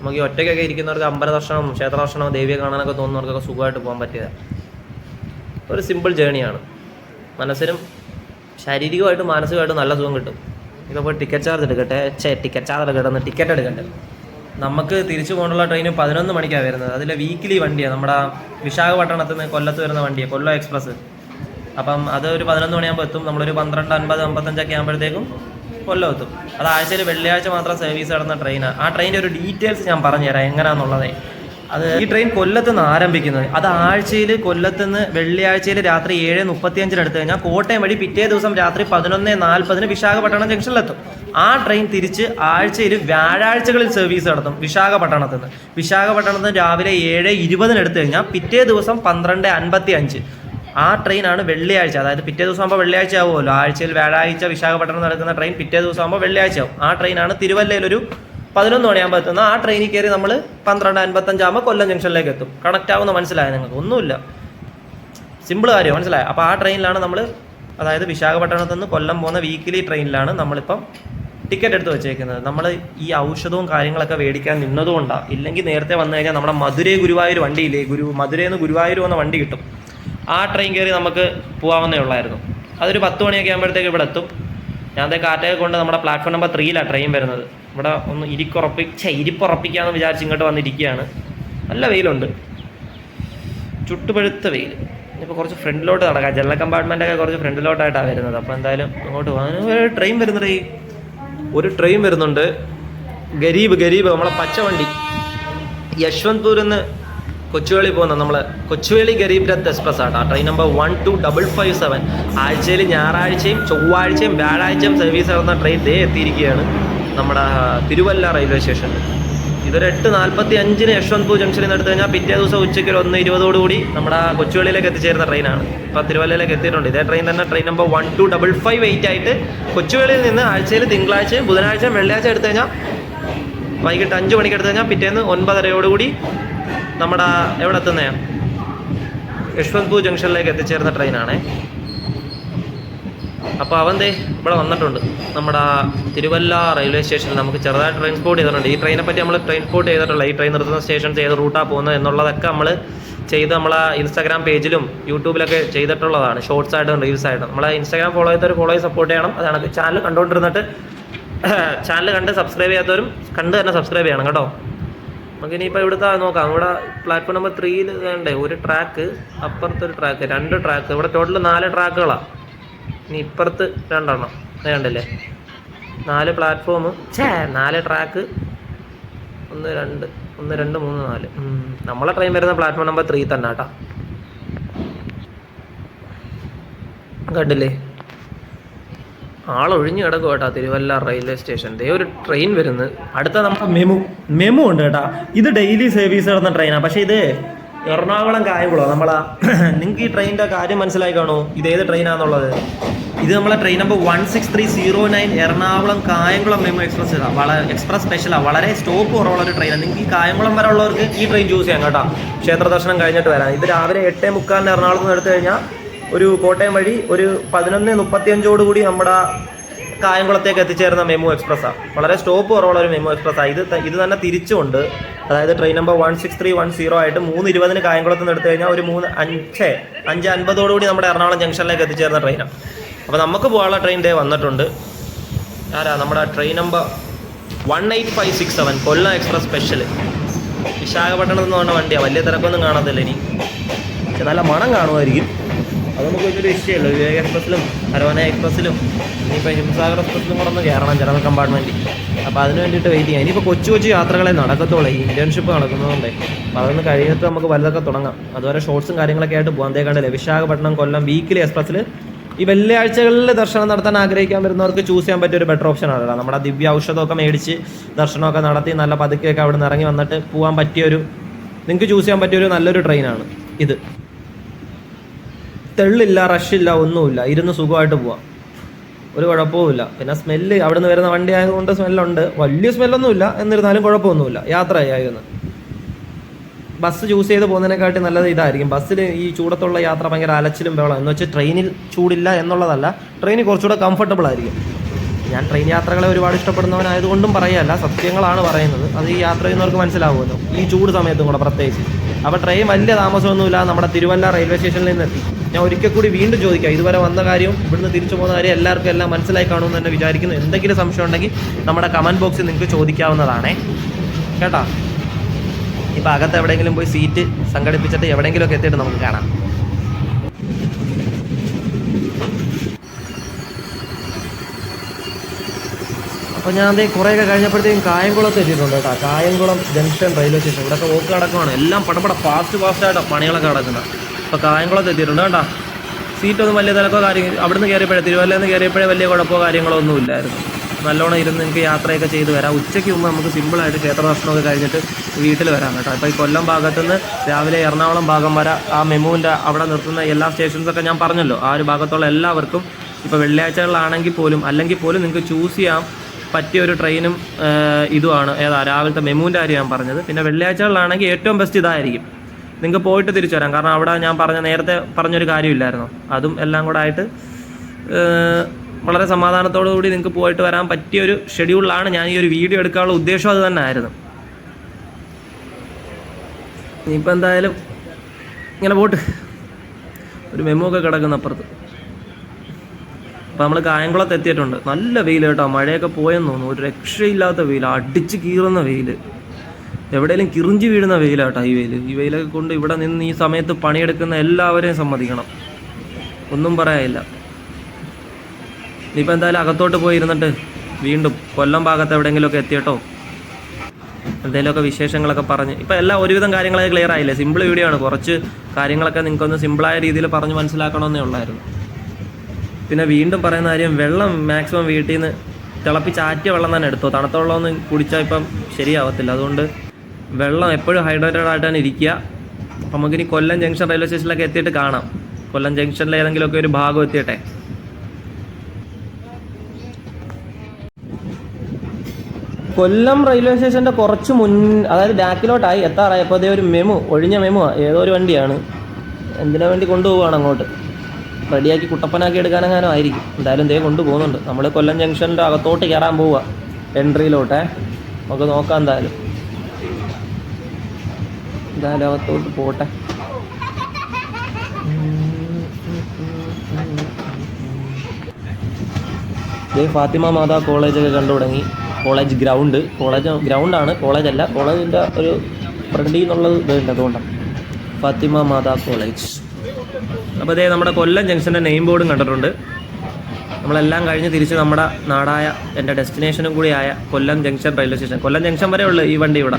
നമുക്ക് ഈ ഒറ്റയ്ക്കൊക്കെ ഇരിക്കുന്നവർക്ക് അമ്പല ദർശനം ക്ഷേത്ര ദർശനം ദേവിയെ കാണാനൊക്കെ തോന്നുന്നവർക്കൊക്കെ സുഖമായിട്ട് പോകാൻ പറ്റിയത് ഒരു സിമ്പിൾ ജേണിയാണ്. മനസ്സിനും ശാരീരികമായിട്ടും മാനസികമായിട്ടും നല്ല സുഖം കിട്ടും. ഇപ്പോൾ പോയി ടിക്കറ്റ് ചാർജ് എടുക്കട്ടെ. ടിക്കറ്റ് എടുക്കട്ടെ. നമുക്ക് തിരിച്ചു പോകാനുള്ള ട്രെയിൻ 11 മണിക്കാണ് വരുന്നത്. അതിലെ വീക്കിലി വണ്ടിയാണ്. നമ്മുടെ വിശാഖപട്ടണത്തിൽ നിന്ന് കൊല്ലത്ത് വരുന്ന വണ്ടിയാണ് കൊല്ലം എക്സ്പ്രസ്. അപ്പം അത് ഒരു 11 മണിയാകുമ്പോൾ എത്തും. നമ്മളൊരു 12:50 55 ആകുമ്പോഴത്തേക്കും കൊല്ലം എത്തും. അത് ആഴ്ചയിൽ വെള്ളിയാഴ്ച മാത്രം സർവീസ് നടന്ന ട്രെയിനാണ്. ആ ട്രെയിനിൻ്റെ ഒരു ഡീറ്റെയിൽസ് ഞാൻ പറഞ്ഞുതരാം എങ്ങനെയാണെന്നുള്ളത്. അത് ഈ ട്രെയിൻ കൊല്ലത്ത് നിന്ന് ആരംഭിക്കുന്നത്. അത് ആഴ്ചയിൽ കൊല്ലത്ത് നിന്ന് വെള്ളിയാഴ്ചയിൽ രാത്രി 7:35 എടുത്തു കഴിഞ്ഞാൽ കോട്ടയം വഴി പിറ്റേ ദിവസം രാത്രി 11:40 വിശാഖപട്ടണം ജംഗ്ഷനിലെത്തും. ആ ട്രെയിൻ തിരിച്ച് ആഴ്ചയിൽ വ്യാഴാഴ്ചകളിൽ സർവീസ് നടത്തും വിശാഖപട്ടണത്തിൽ നിന്ന് രാവിലെ 7:20 എടുത്തു കഴിഞ്ഞാൽ പിറ്റേ ദിവസം 12:55. ആ ട്രെയിനാണ് വെള്ളിയാഴ്ച. അതായത് പിറ്റേ ദിവസം ആകുമ്പോൾ വെള്ളിയാഴ്ച ആവുമല്ലോ. ആഴ്ചയിൽ വ്യാഴാഴ്ച വിശാഖപട്ടണം നടക്കുന്ന ട്രെയിൻ പിറ്റേ ദിവസം ആകുമ്പോൾ വെള്ളിയാഴ്ച ആവും. ആ ട്രെയിനാണ് തിരുവല്ലയിലൊരു 11 മണിയാകുമ്പോൾ എത്തുന്നത്. ആ ട്രെയിനിൽ കയറി നമ്മൾ 12:55 ആകുമ്പോൾ കൊല്ലം ജംഗ്ഷനിലേക്ക് എത്തും. കണക്റ്റ് ആവുന്ന മനസ്സിലായോ നിങ്ങൾക്ക്? ഒന്നുമില്ല, സിമ്പിൾ കാര്യം മനസ്സിലായോ? അപ്പോൾ ആ ട്രെയിനിലാണ് നമ്മൾ, അതായത് വിശാഖപട്ടണത്തിൽ നിന്ന് കൊല്ലം പോകുന്ന വീക്കിലി ട്രെയിനിലാണ് നമ്മളിപ്പം ടിക്കറ്റ് എടുത്ത് വെച്ചേക്കുന്നത്. നമ്മൾ ഈ ഔഷധവും കാര്യങ്ങളൊക്കെ മേടിക്കാൻ നിന്നതുകൊണ്ടാണ്. ഇല്ലെങ്കിൽ നേരത്തെ വന്നു കഴിഞ്ഞാൽ നമ്മുടെ മധുരൈ ഗുരുവായൂർ വണ്ടിയില്ലേ, മധുരയിൽ നിന്ന് ഗുരുവായൂർ പോകുന്ന വണ്ടി കിട്ടും. ആ ട്രെയിൻ കയറി നമുക്ക് പോകാവുന്നേ ഉള്ളായിരുന്നു. അതൊരു 10 മണിയൊക്കെ ആകുമ്പോഴത്തേക്ക് ഇവിടെ എത്തും. ഞാൻ കാറ്റൊക്കെ കൊണ്ട് നമ്മുടെ പ്ലാറ്റ്ഫോം നമ്പർ 3ലാണ് ട്രെയിൻ വരുന്നത്. ഇവിടെ ഒന്ന് ഇരിപ്പുറപ്പിക്കാമെന്ന് വിചാരിച്ച് ഇങ്ങോട്ട് വന്നിരിക്കുകയാണ്. നല്ല വെയിലുണ്ട്, ചുട്ടുപഴുത്ത വെയിൽ. ഇപ്പോൾ കുറച്ച് ഫ്രണ്ടിലോട്ട് നടക്കാം. ജനറൽ കമ്പാർട്ട്മെൻറ്റൊക്കെ കുറച്ച് ഫ്രണ്ടിലോട്ടായിട്ടാണ് വരുന്നത്. അപ്പോൾ എന്തായാലും അങ്ങോട്ട് പോകാൻ ഒരു ട്രെയിൻ വരുന്നുണ്ട്. ഗരീബ് നമ്മളെ പച്ചവണ്ടി യശ്വന്ത്പൂരിൽ നിന്ന് കൊച്ചുവേളി പോകുന്ന നമ്മളെ കൊച്ചുവേളി ഗരീബ് രത്ത് എക്സ്പ്രസ് ആട്ടോ. Train number 12557. ആഴ്ചയിൽ ഞായറാഴ്ചയും ചൊവ്വാഴ്ചയും വ്യാഴാഴ്ചയും സർവീസ് നടന്ന ട്രെയിൻ എത്തിയിരിക്കുകയാണ് നമ്മുടെ തിരുവല്ല റെയിൽവേ സ്റ്റേഷനിൽ. ഇതൊരു 8:45 യശ്വന്ത്പൂർ ജംഗ്ഷനിൽ നിന്ന് എടുത്തു കഴിഞ്ഞാൽ പിറ്റേ ദിവസം ഉച്ചയ്ക്ക് 1:20 നമ്മുടെ കൊച്ചുവേളിയിലേക്ക് എത്തിച്ചേരുന്ന ട്രെയിനാണ്. ഇപ്പോൾ തിരുവല്ലയിലേക്ക് എത്തിയിട്ടുണ്ട്. ഇതേ ട്രെയിൻ തന്നെ ട്രെയിൻ നമ്പർ 12558 ആയിട്ട് കൊച്ചുവേളിയിൽ നിന്ന് ആഴ്ചയിൽ തിങ്കളാഴ്ചയും ബുധനാഴ്ചയും വെള്ളിയാഴ്ച എടുത്തു കഴിഞ്ഞാൽ വൈകിട്ട് 5 മണിക്ക് എടുത്തു കഴിഞ്ഞാൽ പിറ്റേന്ന് 9:30 നമ്മുടെ എവിടെ എത്തുന്നതാണ് യശ്വന്ത്പൂർ ജംഗ്ഷനിലേക്ക് എത്തിച്ചേരുന്ന ട്രെയിനാണേ. അപ്പോൾ അവന്തേ ഇവിടെ വന്നിട്ടുണ്ട് നമ്മുടെ തിരുവല്ല റെയിൽവേ സ്റ്റേഷനിൽ. നമുക്ക് ചെറുതായിട്ട് ട്രെയിൻ സ്പോട്ട് ചെയ്തിട്ടുണ്ട്. ഈ ട്രെയിനെ പറ്റി നമ്മൾ ട്രെയിൻ സ്പോട്ട് ചെയ്തിട്ടുള്ള ഈ ട്രെയിൻ നിർത്തുന്ന സ്റ്റേഷൻസ് ഏത് റൂട്ടാണ് പോകുന്നത് എന്നുള്ളതൊക്കെ നമ്മൾ ചെയ്ത് നമ്മളെ ഇൻസ്റ്റാഗ്രാം പേജിലും യൂട്യൂബിലൊക്കെ ചെയ്തിട്ടുള്ളതാണ്. ഷോർട്സ് ആയിട്ടും റീൽസ് ആയിട്ടും. നമ്മളെ ഇൻസ്റ്റാഗ്രാം ഫോളോ ചെയ്ത് സപ്പോർട്ട് ചെയ്യണം. അതാണ് ചാനൽ കണ്ടുകൊണ്ടിരുന്നിട്ട് ചാനൽ കണ്ട് സബ്സ്ക്രൈബ് ചെയ്യാത്തവരും കണ്ട് തന്നെ സബ്സ്ക്രൈബ് ചെയ്യണം കേട്ടോ. നമുക്ക് ഇനിയിപ്പോൾ ഇവിടുത്തെ നോക്കാം. ഇവിടെ പ്ലാറ്റ്ഫോം നമ്പർ 3 വേണ്ടേ ഒരു ട്രാക്ക്, അപ്പുറത്തൊരു ട്രാക്ക്, 2 ട്രാക്ക്. ഇവിടെ ടോട്ടൽ 4 ട്രാക്കുകളാണ്. ഇനി ഇപ്പുറത്ത് 2 എണ്ണം വേണ്ടല്ലേ. 4 പ്ലാറ്റ്ഫോം 4 ട്രാക്ക്. 1 2 3 4. നമ്മളെ ട്രെയിൻ വരുന്ന പ്ലാറ്റ്ഫോം നമ്പർ 3 തന്നെ കേട്ടോ. കണ്ടില്ലേ, ആളൊഴിഞ്ഞ് കിടക്കും കേട്ടോ തിരുവല്ല റെയിൽവേ സ്റ്റേഷൻ. ദേ ഒരു ട്രെയിൻ വരുന്നത്. അടുത്ത നമ്മുടെ മെമു ഉണ്ട് കേട്ടോ. ഇത് ഡെയിലി സർവീസ് നടന്ന ട്രെയിനാണ്. പക്ഷേ ഇത് എറണാകുളം കായംകുളം. നിങ്ങൾക്ക് ഈ ട്രെയിനിൻ്റെ കാര്യം മനസ്സിലായി കാണുമോ? ഇതേത് ട്രെയിനാണെന്നുള്ളത്? ഇത് നമ്മളെ train number 16309 Ernakulam Kayamkulam MEMU express. Express സ്പെഷ്യലാണ്. വളരെ സ്റ്റോപ്പ് കുറവുള്ളൊരു ട്രെയിനാണ്. നിങ്ങൾക്ക് ഈ കായംകുളം വരെ ഉള്ളവർക്ക് ഈ ട്രെയിൻ ചൂസ് ചെയ്യാം കേട്ടോ. ക്ഷേത്ര ദർശനം കഴിഞ്ഞിട്ട് വരാം. ഇത് രാവിലെ 8:45 എറണാകുളത്ത് നിന്ന് എടുത്തു കഴിഞ്ഞാൽ ഒരു കോട്ടയം വഴി ഒരു 11:35 നമ്മുടെ കായംകുളത്തേക്ക് എത്തിച്ചേരുന്ന മെമു എക്സ്പ്രസ്സാണ്. വളരെ സ്റ്റോപ്പ് കുറവുള്ള ഒരു മെമു എക്സ്പ്രസ്സാണ്. ഇത് തന്നെ തിരിച്ചുകൊണ്ട്, അതായത് ട്രെയിൻ നമ്പർ 16310 ആയിട്ട് 3:20 കായംകുളത്ത് നിന്ന് എടുത്തു കഴിഞ്ഞാൽ ഒരു 5:50 നമ്മുടെ എറണാകുളം ജംഗ്ഷനിലേക്ക് എത്തിച്ചേരുന്ന ട്രെയിനാണ്. അപ്പോൾ നമുക്ക് പോകാനുള്ള ട്രെയിൻ വന്നിട്ടുണ്ട്. നമ്മുടെ ട്രെയിൻ നമ്പർ 18567 കൊല്ലം എക്സ്പ്രസ് സ്പെഷ്യൽ. വിശാഖപട്ടണത്ത് നിന്ന് പറഞ്ഞ വണ്ടിയാണ്. വലിയ തിരക്കൊന്നും കാണത്തില്ല. ഇനി നല്ല മണം കാണുമായിരിക്കും. അത് നമുക്ക് വലിയൊരു വിഷയമല്ലോ. വിവേക എക്സ്പ്രസ്സിലും അരവന എക്സ്പ്രസ്സിലും ഇനിയിപ്പോൾ ഹിംസാഗർ എക്സ്പ്രസ്സിലും കൂടെ ഒന്ന് കയറണം ജനറൽ കമ്പാർട്ട്മെൻറ്റിൽ. അപ്പോൾ അതിന് വേണ്ടിയിട്ട് വെയിറ്റ് ചെയ്യാം. ഇനിയിപ്പോൾ കൊച്ചു യാത്രകളെ നടക്കത്തുള്ളൂ. ഈ ഇൻറ്റേൺഷിപ്പ് നടക്കുന്നതുകൊണ്ടേ. അപ്പോൾ അതൊന്ന് കഴിഞ്ഞിട്ട് നമുക്ക് വലുതൊക്കെ തുടങ്ങാം. അതുവരെ ഷോർട്സും കാര്യങ്ങളൊക്കെ ആയിട്ട് പോകാൻ. കണ്ടില്ലേ, വിശാഖപട്ടണം കൊല്ലം വീക്കിലി എക്സ്പ്രസ്സിൽ ഈ വെള്ളിയാഴ്ചകളിൽ ദർശനം നടത്താൻ ആഗ്രഹിക്കാൻ വരുന്നവർക്ക് ചൂസ് ചെയ്യാൻ പറ്റിയ ഒരു ബെറ്റർ ഓപ്ഷൻ ആണ്. നമ്മുടെ ദിവ്യ ഔഷധമൊക്കെ മേടിച്ച് ദർശനമൊക്കെ നടത്തി നല്ല പതുക്കെയൊക്കെ അവിടെ നിന്ന് ഇറങ്ങി വന്നിട്ട് പോകാൻ പറ്റിയൊരു നിങ്ങൾക്ക് ചൂസ് ചെയ്യാൻ പറ്റിയൊരു നല്ലൊരു ട്രെയിനാണ് ഇത്. തെള്ളില്ല, റഷില്ല, ഒന്നുമില്ല, ഇരുന്ന് സുഖമായിട്ട് പോവാം, ഒരു കുഴപ്പവുമില്ല. പിന്നെ സ്മെല്ല് അവിടെ നിന്ന് വരുന്ന വണ്ടി ആയതുകൊണ്ട് സ്മെല്ലുണ്ട്, വലിയ സ്മെല്ലൊന്നുമില്ല, എന്നിരുന്നാലും കുഴപ്പമൊന്നുമില്ല, യാത്രയായിരുന്നു. ബസ് ചൂസ് ചെയ്ത് പോകുന്നതിനെക്കാട്ടി നല്ലത് ഇതായിരിക്കും. ബസ്സിൽ ഈ ചൂടത്തുള്ള യാത്ര ഭയങ്കര അലച്ചിലും വേണം എന്ന് വെച്ചാൽ ട്രെയിനിൽ ചൂടില്ല എന്നുള്ളതല്ല, ട്രെയിനിൽ കുറച്ചുകൂടെ കംഫർട്ടബിൾ ആയിരിക്കും. ഞാൻ ട്രെയിൻ യാത്രകളെ ഒരുപാട് ഇഷ്ടപ്പെടുന്നവനായതുകൊണ്ടും പറയുകയല്ല, സത്യങ്ങളാണ് പറയുന്നത്. അത് ഈ യാത്ര ചെയ്യുന്നവർക്ക് മനസ്സിലാവുമല്ലോ, ഈ ചൂട് സമയത്തും കൂടെ പ്രത്യേകിച്ച്. അപ്പോൾ ട്രെയിൻ വലിയ താമസമൊന്നുമില്ല, നമ്മുടെ തിരുവല്ല റെയിൽവേ സ്റ്റേഷനിൽ നിന്ന് എത്തി. ഞാൻ ഒരിക്കൽ കൂടി വീണ്ടും ചോദിക്കാം, ഇതുവരെ വന്ന കാര്യം ഇവിടുന്ന് തിരിച്ചു പോകുന്ന കാര്യം എല്ലാവർക്കും എല്ലാം മനസ്സിലായി കാണുമെന്ന് തന്നെ വിചാരിക്കുന്നു. എന്തെങ്കിലും സംശയം ഉണ്ടെങ്കിൽ നമ്മുടെ കമൻറ്റ് ബോക്സിൽ നിങ്ങൾക്ക് ചോദിക്കാവുന്നതാണേ കേട്ടോ. ഇപ്പോൾ അകത്ത് എവിടെയെങ്കിലും പോയി സീറ്റ് സംഘടിപ്പിച്ചിട്ട് എവിടെയെങ്കിലുമൊക്കെ എത്തിയിട്ട് നമുക്ക് കാണാം. അപ്പോൾ ഞാൻ അതേ കുറേയൊക്കെ കഴിഞ്ഞപ്പോഴത്തേക്കും കായംകുളത്ത് എത്തിയിട്ടുണ്ട് കേട്ടോ. Kayamkulam junction railway station. ഇവിടെയൊക്കെ വോക്ക് കിടക്കുവാണ്, എല്ലാം പടപട ഫാസ്റ്റായിട്ട് പണികളൊക്കെ കിടക്കുന്നത്. അപ്പോൾ കായംകുളത്ത് എത്തിയിട്ടുണ്ട് കേട്ടോ. സീറ്റൊന്നും വലിയ തിരക്കോ കാര്യങ്ങൾ അവിടുന്ന് കയറിയപ്പോഴേ, തിരുവല്ലയിൽ നിന്ന് കയറിയപ്പോഴേ വലിയ കുഴപ്പമോ കാര്യങ്ങളോ ഒന്നും ഇല്ലായിരുന്നു. നല്ലോണം ഇരുന്ന് നിങ്ങൾക്ക് യാത്രയൊക്കെ ചെയ്ത് വരാം. ഉച്ചയ്ക്ക് മുമ്പ് നമുക്ക് സിമ്പിളായിട്ട് ക്ഷേത്ര ദർശനമൊക്കെ കഴിഞ്ഞിട്ട് വീട്ടിൽ വരാം കേട്ടോ. ഇപ്പോൾ ഈ കൊല്ലം ഭാഗത്തുനിന്ന് രാവിലെ എറണാകുളം ഭാഗം വരെ ആ മെമുവിൻ്റെ അവിടെ നിർത്തുന്ന എല്ലാ സ്റ്റേഷൻസൊക്കെ ഞാൻ പറഞ്ഞല്ലോ, ആ ഒരു ഭാഗത്തുള്ള എല്ലാവർക്കും ഇപ്പോൾ വെള്ളിയാഴ്ചകളിലാണെങ്കിൽ പോലും അല്ലെങ്കിൽ പോലും നിങ്ങൾക്ക് ചൂസ് ചെയ്യാൻ പറ്റിയ ഒരു ട്രെയിനും ഇതുമാണ്. രാവിലത്തെ മെമുവിൻ്റെ കാര്യം ഞാൻ പറഞ്ഞത്. പിന്നെ വെള്ളിയാഴ്ചകളിലാണെങ്കിൽ ഏറ്റവും ബെസ്റ്റ് ഇതായിരിക്കും, നിങ്ങൾക്ക് പോയിട്ട് തിരിച്ചു വരാം. കാരണം അവിടെ ഞാൻ നേരത്തെ പറഞ്ഞൊരു കാര്യമില്ലായിരുന്നോ, അതും എല്ലാം കൂടെ ആയിട്ട് വളരെ സമാധാനത്തോടു കൂടി നിങ്ങൾക്ക് പോയിട്ട് വരാൻ പറ്റിയൊരു ഷെഡ്യൂളിലാണ് ഞാൻ ഈ ഒരു വീഡിയോ എടുക്കാനുള്ള ഉദ്ദേശം. അത് തന്നെ ആയിരുന്നു. ഇനിയിപ്പോൾ എന്തായാലും ഇങ്ങനെ പോട്ട് ഒരു മെമു ഒക്കെ കിടക്കുന്ന അപ്പുറത്ത്. അപ്പോൾ നമ്മൾ കായംകുളത്ത് എത്തിയിട്ടുണ്ട്. നല്ല വെയിൽ കേട്ടോ, മഴയൊക്കെ പോയെന്ന് തോന്നുന്നു. ഒരു രക്ഷയില്ലാത്ത വെയിൽ, അടിച്ച് കീറുന്ന വെയിൽ, എവിടെയെങ്കിലും കിറിഞ്ചി വീഴുന്ന വെയിലാട്ടോ ഈ വെയിൽ. ഈ വെയിലൊക്കെ കൊണ്ട് ഇവിടെ നിന്ന് ഈ സമയത്ത് പണിയെടുക്കുന്ന എല്ലാവരെയും സമ്മതിക്കണം, ഒന്നും പറയാനില്ല. ഇനിയിപ്പോൾ എന്തായാലും അകത്തോട്ട് പോയി ഇരുന്നിട്ട് വീണ്ടും കൊല്ലം ഭാഗത്ത് എവിടെയെങ്കിലുമൊക്കെ എത്തിയിട്ടോ എന്തെങ്കിലുമൊക്കെ വിശേഷങ്ങളൊക്കെ പറഞ്ഞ്. ഇപ്പോൾ എല്ലാം ഒരുവിധം കാര്യങ്ങളൊക്കെ ക്ലിയർ ആയില്ലേ. സിമ്പിൾ വീഡിയോ ആണ്, കുറച്ച് കാര്യങ്ങളൊക്കെ നിങ്ങൾക്കൊന്ന് സിമ്പിളായ രീതിയിൽ പറഞ്ഞ് മനസ്സിലാക്കണമെന്നേ ഉള്ളായിരുന്നു. പിന്നെ വീണ്ടും പറയുന്ന കാര്യം, വെള്ളം മാക്സിമം വീട്ടിൽ നിന്ന് തിളപ്പിച്ചാറ്റിയ വെള്ളം തന്നെ എടുത്തോ. തണുത്ത വെള്ളമൊന്നും കുടിച്ചാൽ ഇപ്പം ശരിയാവത്തില്ല. അതുകൊണ്ട് വെള്ളം എപ്പോഴും ഹൈഡ്രേറ്റഡ് ആയിട്ട് തന്നെ ഇരിക്കുക. അപ്പം നമുക്കിനി കൊല്ലം ജംഗ്ഷൻ റെയിൽവേ സ്റ്റേഷനിലൊക്കെ എത്തിയിട്ട് കാണാം. കൊല്ലം ജംഗ്ഷനിൽ ഏതെങ്കിലുമൊക്കെ ഒരു ഭാഗം എത്തിയിട്ടെ. കൊല്ലം റെയിൽവേ സ്റ്റേഷൻ്റെ കുറച്ച് അതായത് ബാക്കിലോട്ടായി എത്താറായപ്പോൾ അതേ ഒരു മെമു, ഒഴിഞ്ഞ മെമു, ഏതോ ഒരു വണ്ടിയാണ്. എന്തിനാ വേണ്ടി കൊണ്ടുപോവുകയാണ് അങ്ങോട്ട്, റെഡിയാക്കി കുട്ടപ്പനാക്കി എടുക്കാനെങ്ങാനും ആയിരിക്കും. എന്തായാലും ഇതേ കൊണ്ടുപോകുന്നുണ്ട്. നമ്മൾ കൊല്ലം ജംഗ്ഷൻ്റെ അകത്തോട്ട് കയറാൻ പോവുക, എൻട്രിയിലോട്ടേ. നമുക്ക് നോക്കാം എന്തായാലും അകത്തോട്ട് പോട്ടെ. ഇതേ ഫാത്തിമ മാതാ കോളേജൊക്കെ കണ്ടു തുടങ്ങി. കോളേജ് ഗ്രൗണ്ടാണ്, കോളേജല്ല, കോളേജിൻ്റെ ഒരു ഫ്രണ്ടിൽ നിന്നുള്ളത് ഇതുണ്ട്, അതുകൊണ്ടാണ് ഫാത്തിമ മാതാ കോളേജ്. അപ്പോൾ അതേ നമ്മുടെ കൊല്ലം ജംഗ്ഷൻ്റെ നെയിം ബോർഡും കണ്ടിട്ടുണ്ട്. നമ്മളെല്ലാം കഴിഞ്ഞ് തിരിച്ച് നമ്മുടെ നാടായ എൻ്റെ ഡെസ്റ്റിനേഷനും കൂടിയായ കൊല്ലം ജംഗ്ഷൻ റെയിൽവേ സ്റ്റേഷൻ. കൊല്ലം ജംഗ്ഷൻ വരെ ഉള്ളു ഈ വണ്ടി ഇവിടെ.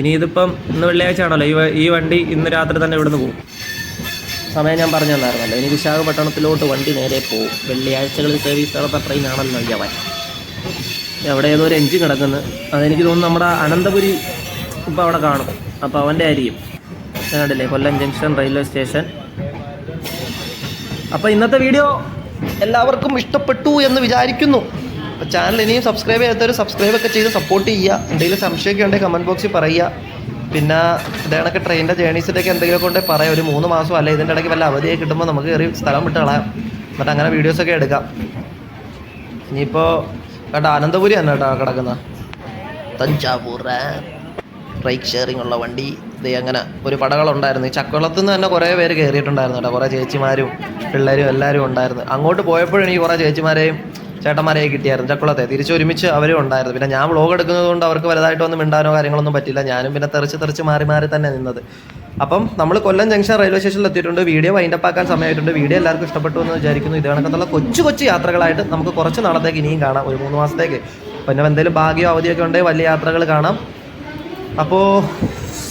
ഇനി ഇതിപ്പം ഇന്ന് വെള്ളിയാഴ്ച ആണല്ലോ, ഈ വണ്ടി ഇന്ന് രാത്രി തന്നെ ഇവിടുന്ന് പോകും. സമയം ഞാൻ പറഞ്ഞു തന്നായിരുന്നല്ലോ. ഇനി വിശാഖപട്ടണത്തിലോട്ട് വണ്ടി നേരെ പോകും. വെള്ളിയാഴ്ചകളിൽ സർവീസ് നടത്തുന്ന ട്രെയിനാണല്ലോ ജവാൻ. അവിടെ ഏതോ ഒരു എഞ്ചിൻ കിടക്കുന്നത്, അതെനിക്ക് തോന്നുന്നു നമ്മുടെ അനന്തപുരി ഇപ്പോൾ അവിടെ കാണും. അപ്പോൾ അവൻ്റെ ആയിരിക്കും. കണ്ടില്ലേ കൊല്ലം ജംഗ്ഷൻ റെയിൽവേ സ്റ്റേഷൻ. അപ്പോൾ ഇന്നത്തെ വീഡിയോ എല്ലാവർക്കും ഇഷ്ടപ്പെട്ടു എന്ന് വിചാരിക്കുന്നു. അപ്പോൾ ചാനൽ ഇനിയും സബ്സ്ക്രൈബ് ചെയ്യാത്തവർ സബ്സ്ക്രൈബൊക്കെ ചെയ്ത് സപ്പോർട്ട് ചെയ്യുക. എന്തെങ്കിലും സംശയമൊക്കെ ഉണ്ടെങ്കിൽ കമൻറ്റ് ബോക്സിൽ പറയുക. പിന്നെ ഇതേണൊക്കെ ട്രെയിനിൻ്റെ ജേണീസിൻ്റെയൊക്കെ എന്തെങ്കിലുമൊക്കെ ഉണ്ടെങ്കിൽ പറയാം. ഒരു 3 മാസം അല്ല ഇതിൻ്റെ ഇടയ്ക്ക് വല്ല അവധിയായി കിട്ടുമ്പോൾ നമുക്ക് കയറി സ്ഥലം വിട്ട് കളയാം. എന്നിട്ട് അങ്ങനെ വീഡിയോസൊക്കെ എടുക്കാം. ഇനിയിപ്പോൾ കേട്ടോ അനന്തപുരി തന്നെ കേട്ടോ കിടക്കുന്ന തഞ്ചാവൂർ ബൈക്ക് ഷെയറിംഗ് ഉള്ള വണ്ടി. ഇത് അങ്ങനെ ഒരു പടകളുണ്ടായിരുന്നു. ഈ ചക്കുളത്തു നിന്ന് തന്നെ കുറേ പേര് കയറിയിട്ടുണ്ടായിരുന്നു കേട്ടോ. കുറേ ചേച്ചിമാരും പിള്ളേരും എല്ലാവരും ഉണ്ടായിരുന്നു. അങ്ങോട്ട് പോയപ്പോഴും എനിക്ക് കുറേ ചേച്ചിമാരെയും ചേട്ടന്മാരെയും കിട്ടിയായിരുന്നു ചക്കുളത്തെ. തിരിച്ചൊരുമിച്ച് അവരും ഉണ്ടായിരുന്നു. പിന്നെ ഞാൻ വ്ളോഗ് എടുക്കുന്നത് കൊണ്ട് അവർക്ക് വലുതായിട്ടൊന്നും മിണ്ടാനോ കാര്യങ്ങളൊന്നും പറ്റില്ല. ഞാനും പിന്നെ തെറിച്ച് മാറി തന്നെ നിന്നത്. അപ്പം നമ്മൾ കൊല്ലം ജംഗ്ഷൻ റെയിൽവേ സ്റ്റേഷനിൽ എത്തിയിട്ടുണ്ട്. വീഡിയോ വൈൻഡപ്പ് ആക്കാൻ സമയമായിട്ടുണ്ട്. വീഡിയോ എല്ലാവർക്കും ഇഷ്ടപ്പെട്ടു എന്ന് വിചാരിക്കുന്നു. ഇത് കണക്കത്തുള്ള കൊച്ചു യാത്രകളായിട്ട് നമുക്ക് കുറച്ച് നാളത്തേക്ക് ഇനിയും കാണാം, ഒരു 3 മാസത്തേക്ക്. പിന്നെ എന്തെങ്കിലും ഭാഗ്യം അവധിയൊക്കെ ഉണ്ടെങ്കിൽ വലിയ യാത്രകൾ കാണാം. അപ്പോൾ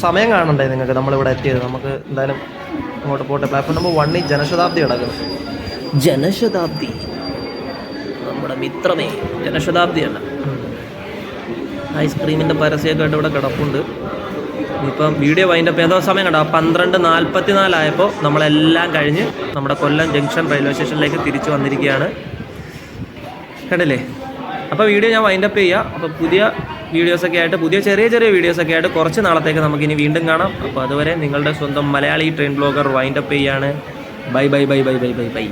സമയം കാണണ്ടേ നിങ്ങൾക്ക് നമ്മളിവിടെ എത്തിയത്. നമുക്ക് എന്തായാലും അങ്ങോട്ട് പോട്ടെ. പ്ലാറ്റ്ഫോം നമ്പർ 1 ജനശതാബ്ദി കിടക്കുന്നു. ജനശതാബ്ദി നമ്മുടെ മിത്രമേ, ജനശതാബ്ദിയല്ല. ഐസ്ക്രീമിൻ്റെ പരസ്യമൊക്കെ ആയിട്ട് ഇവിടെ കിടപ്പുണ്ട്. ഇപ്പം വീഡിയോ വൈൻഡപ്പ് ഏതോ സമയം കണ്ടോ 12:44 നമ്മളെല്ലാം കഴിഞ്ഞ് നമ്മുടെ കൊല്ലം ജംഗ്ഷൻ റെയിൽവേ സ്റ്റേഷനിലേക്ക് തിരിച്ചു വന്നിരിക്കുകയാണ്. കണ്ടില്ലേ? അപ്പോൾ വീഡിയോ ഞാൻ വൈൻഡപ്പ് ചെയ്യാം. അപ്പോൾ പുതിയ വീഡിയോസൊക്കെ ആയിട്ട്, പുതിയ ചെറിയ ചെറിയ വീഡിയോസൊക്കെ ആയിട്ട് കുറച്ച് നാളത്തേക്ക് നമുക്കിനി വീണ്ടും കാണാം. അപ്പോൾ അതുവരെ നിങ്ങളുടെ സ്വന്തം മലയാളി ട്രെയിൻ ബ്ലോഗർ വൈൻഡപ്പ് ചെയ്യാണ്. Bye bye bye bye bye bye bye.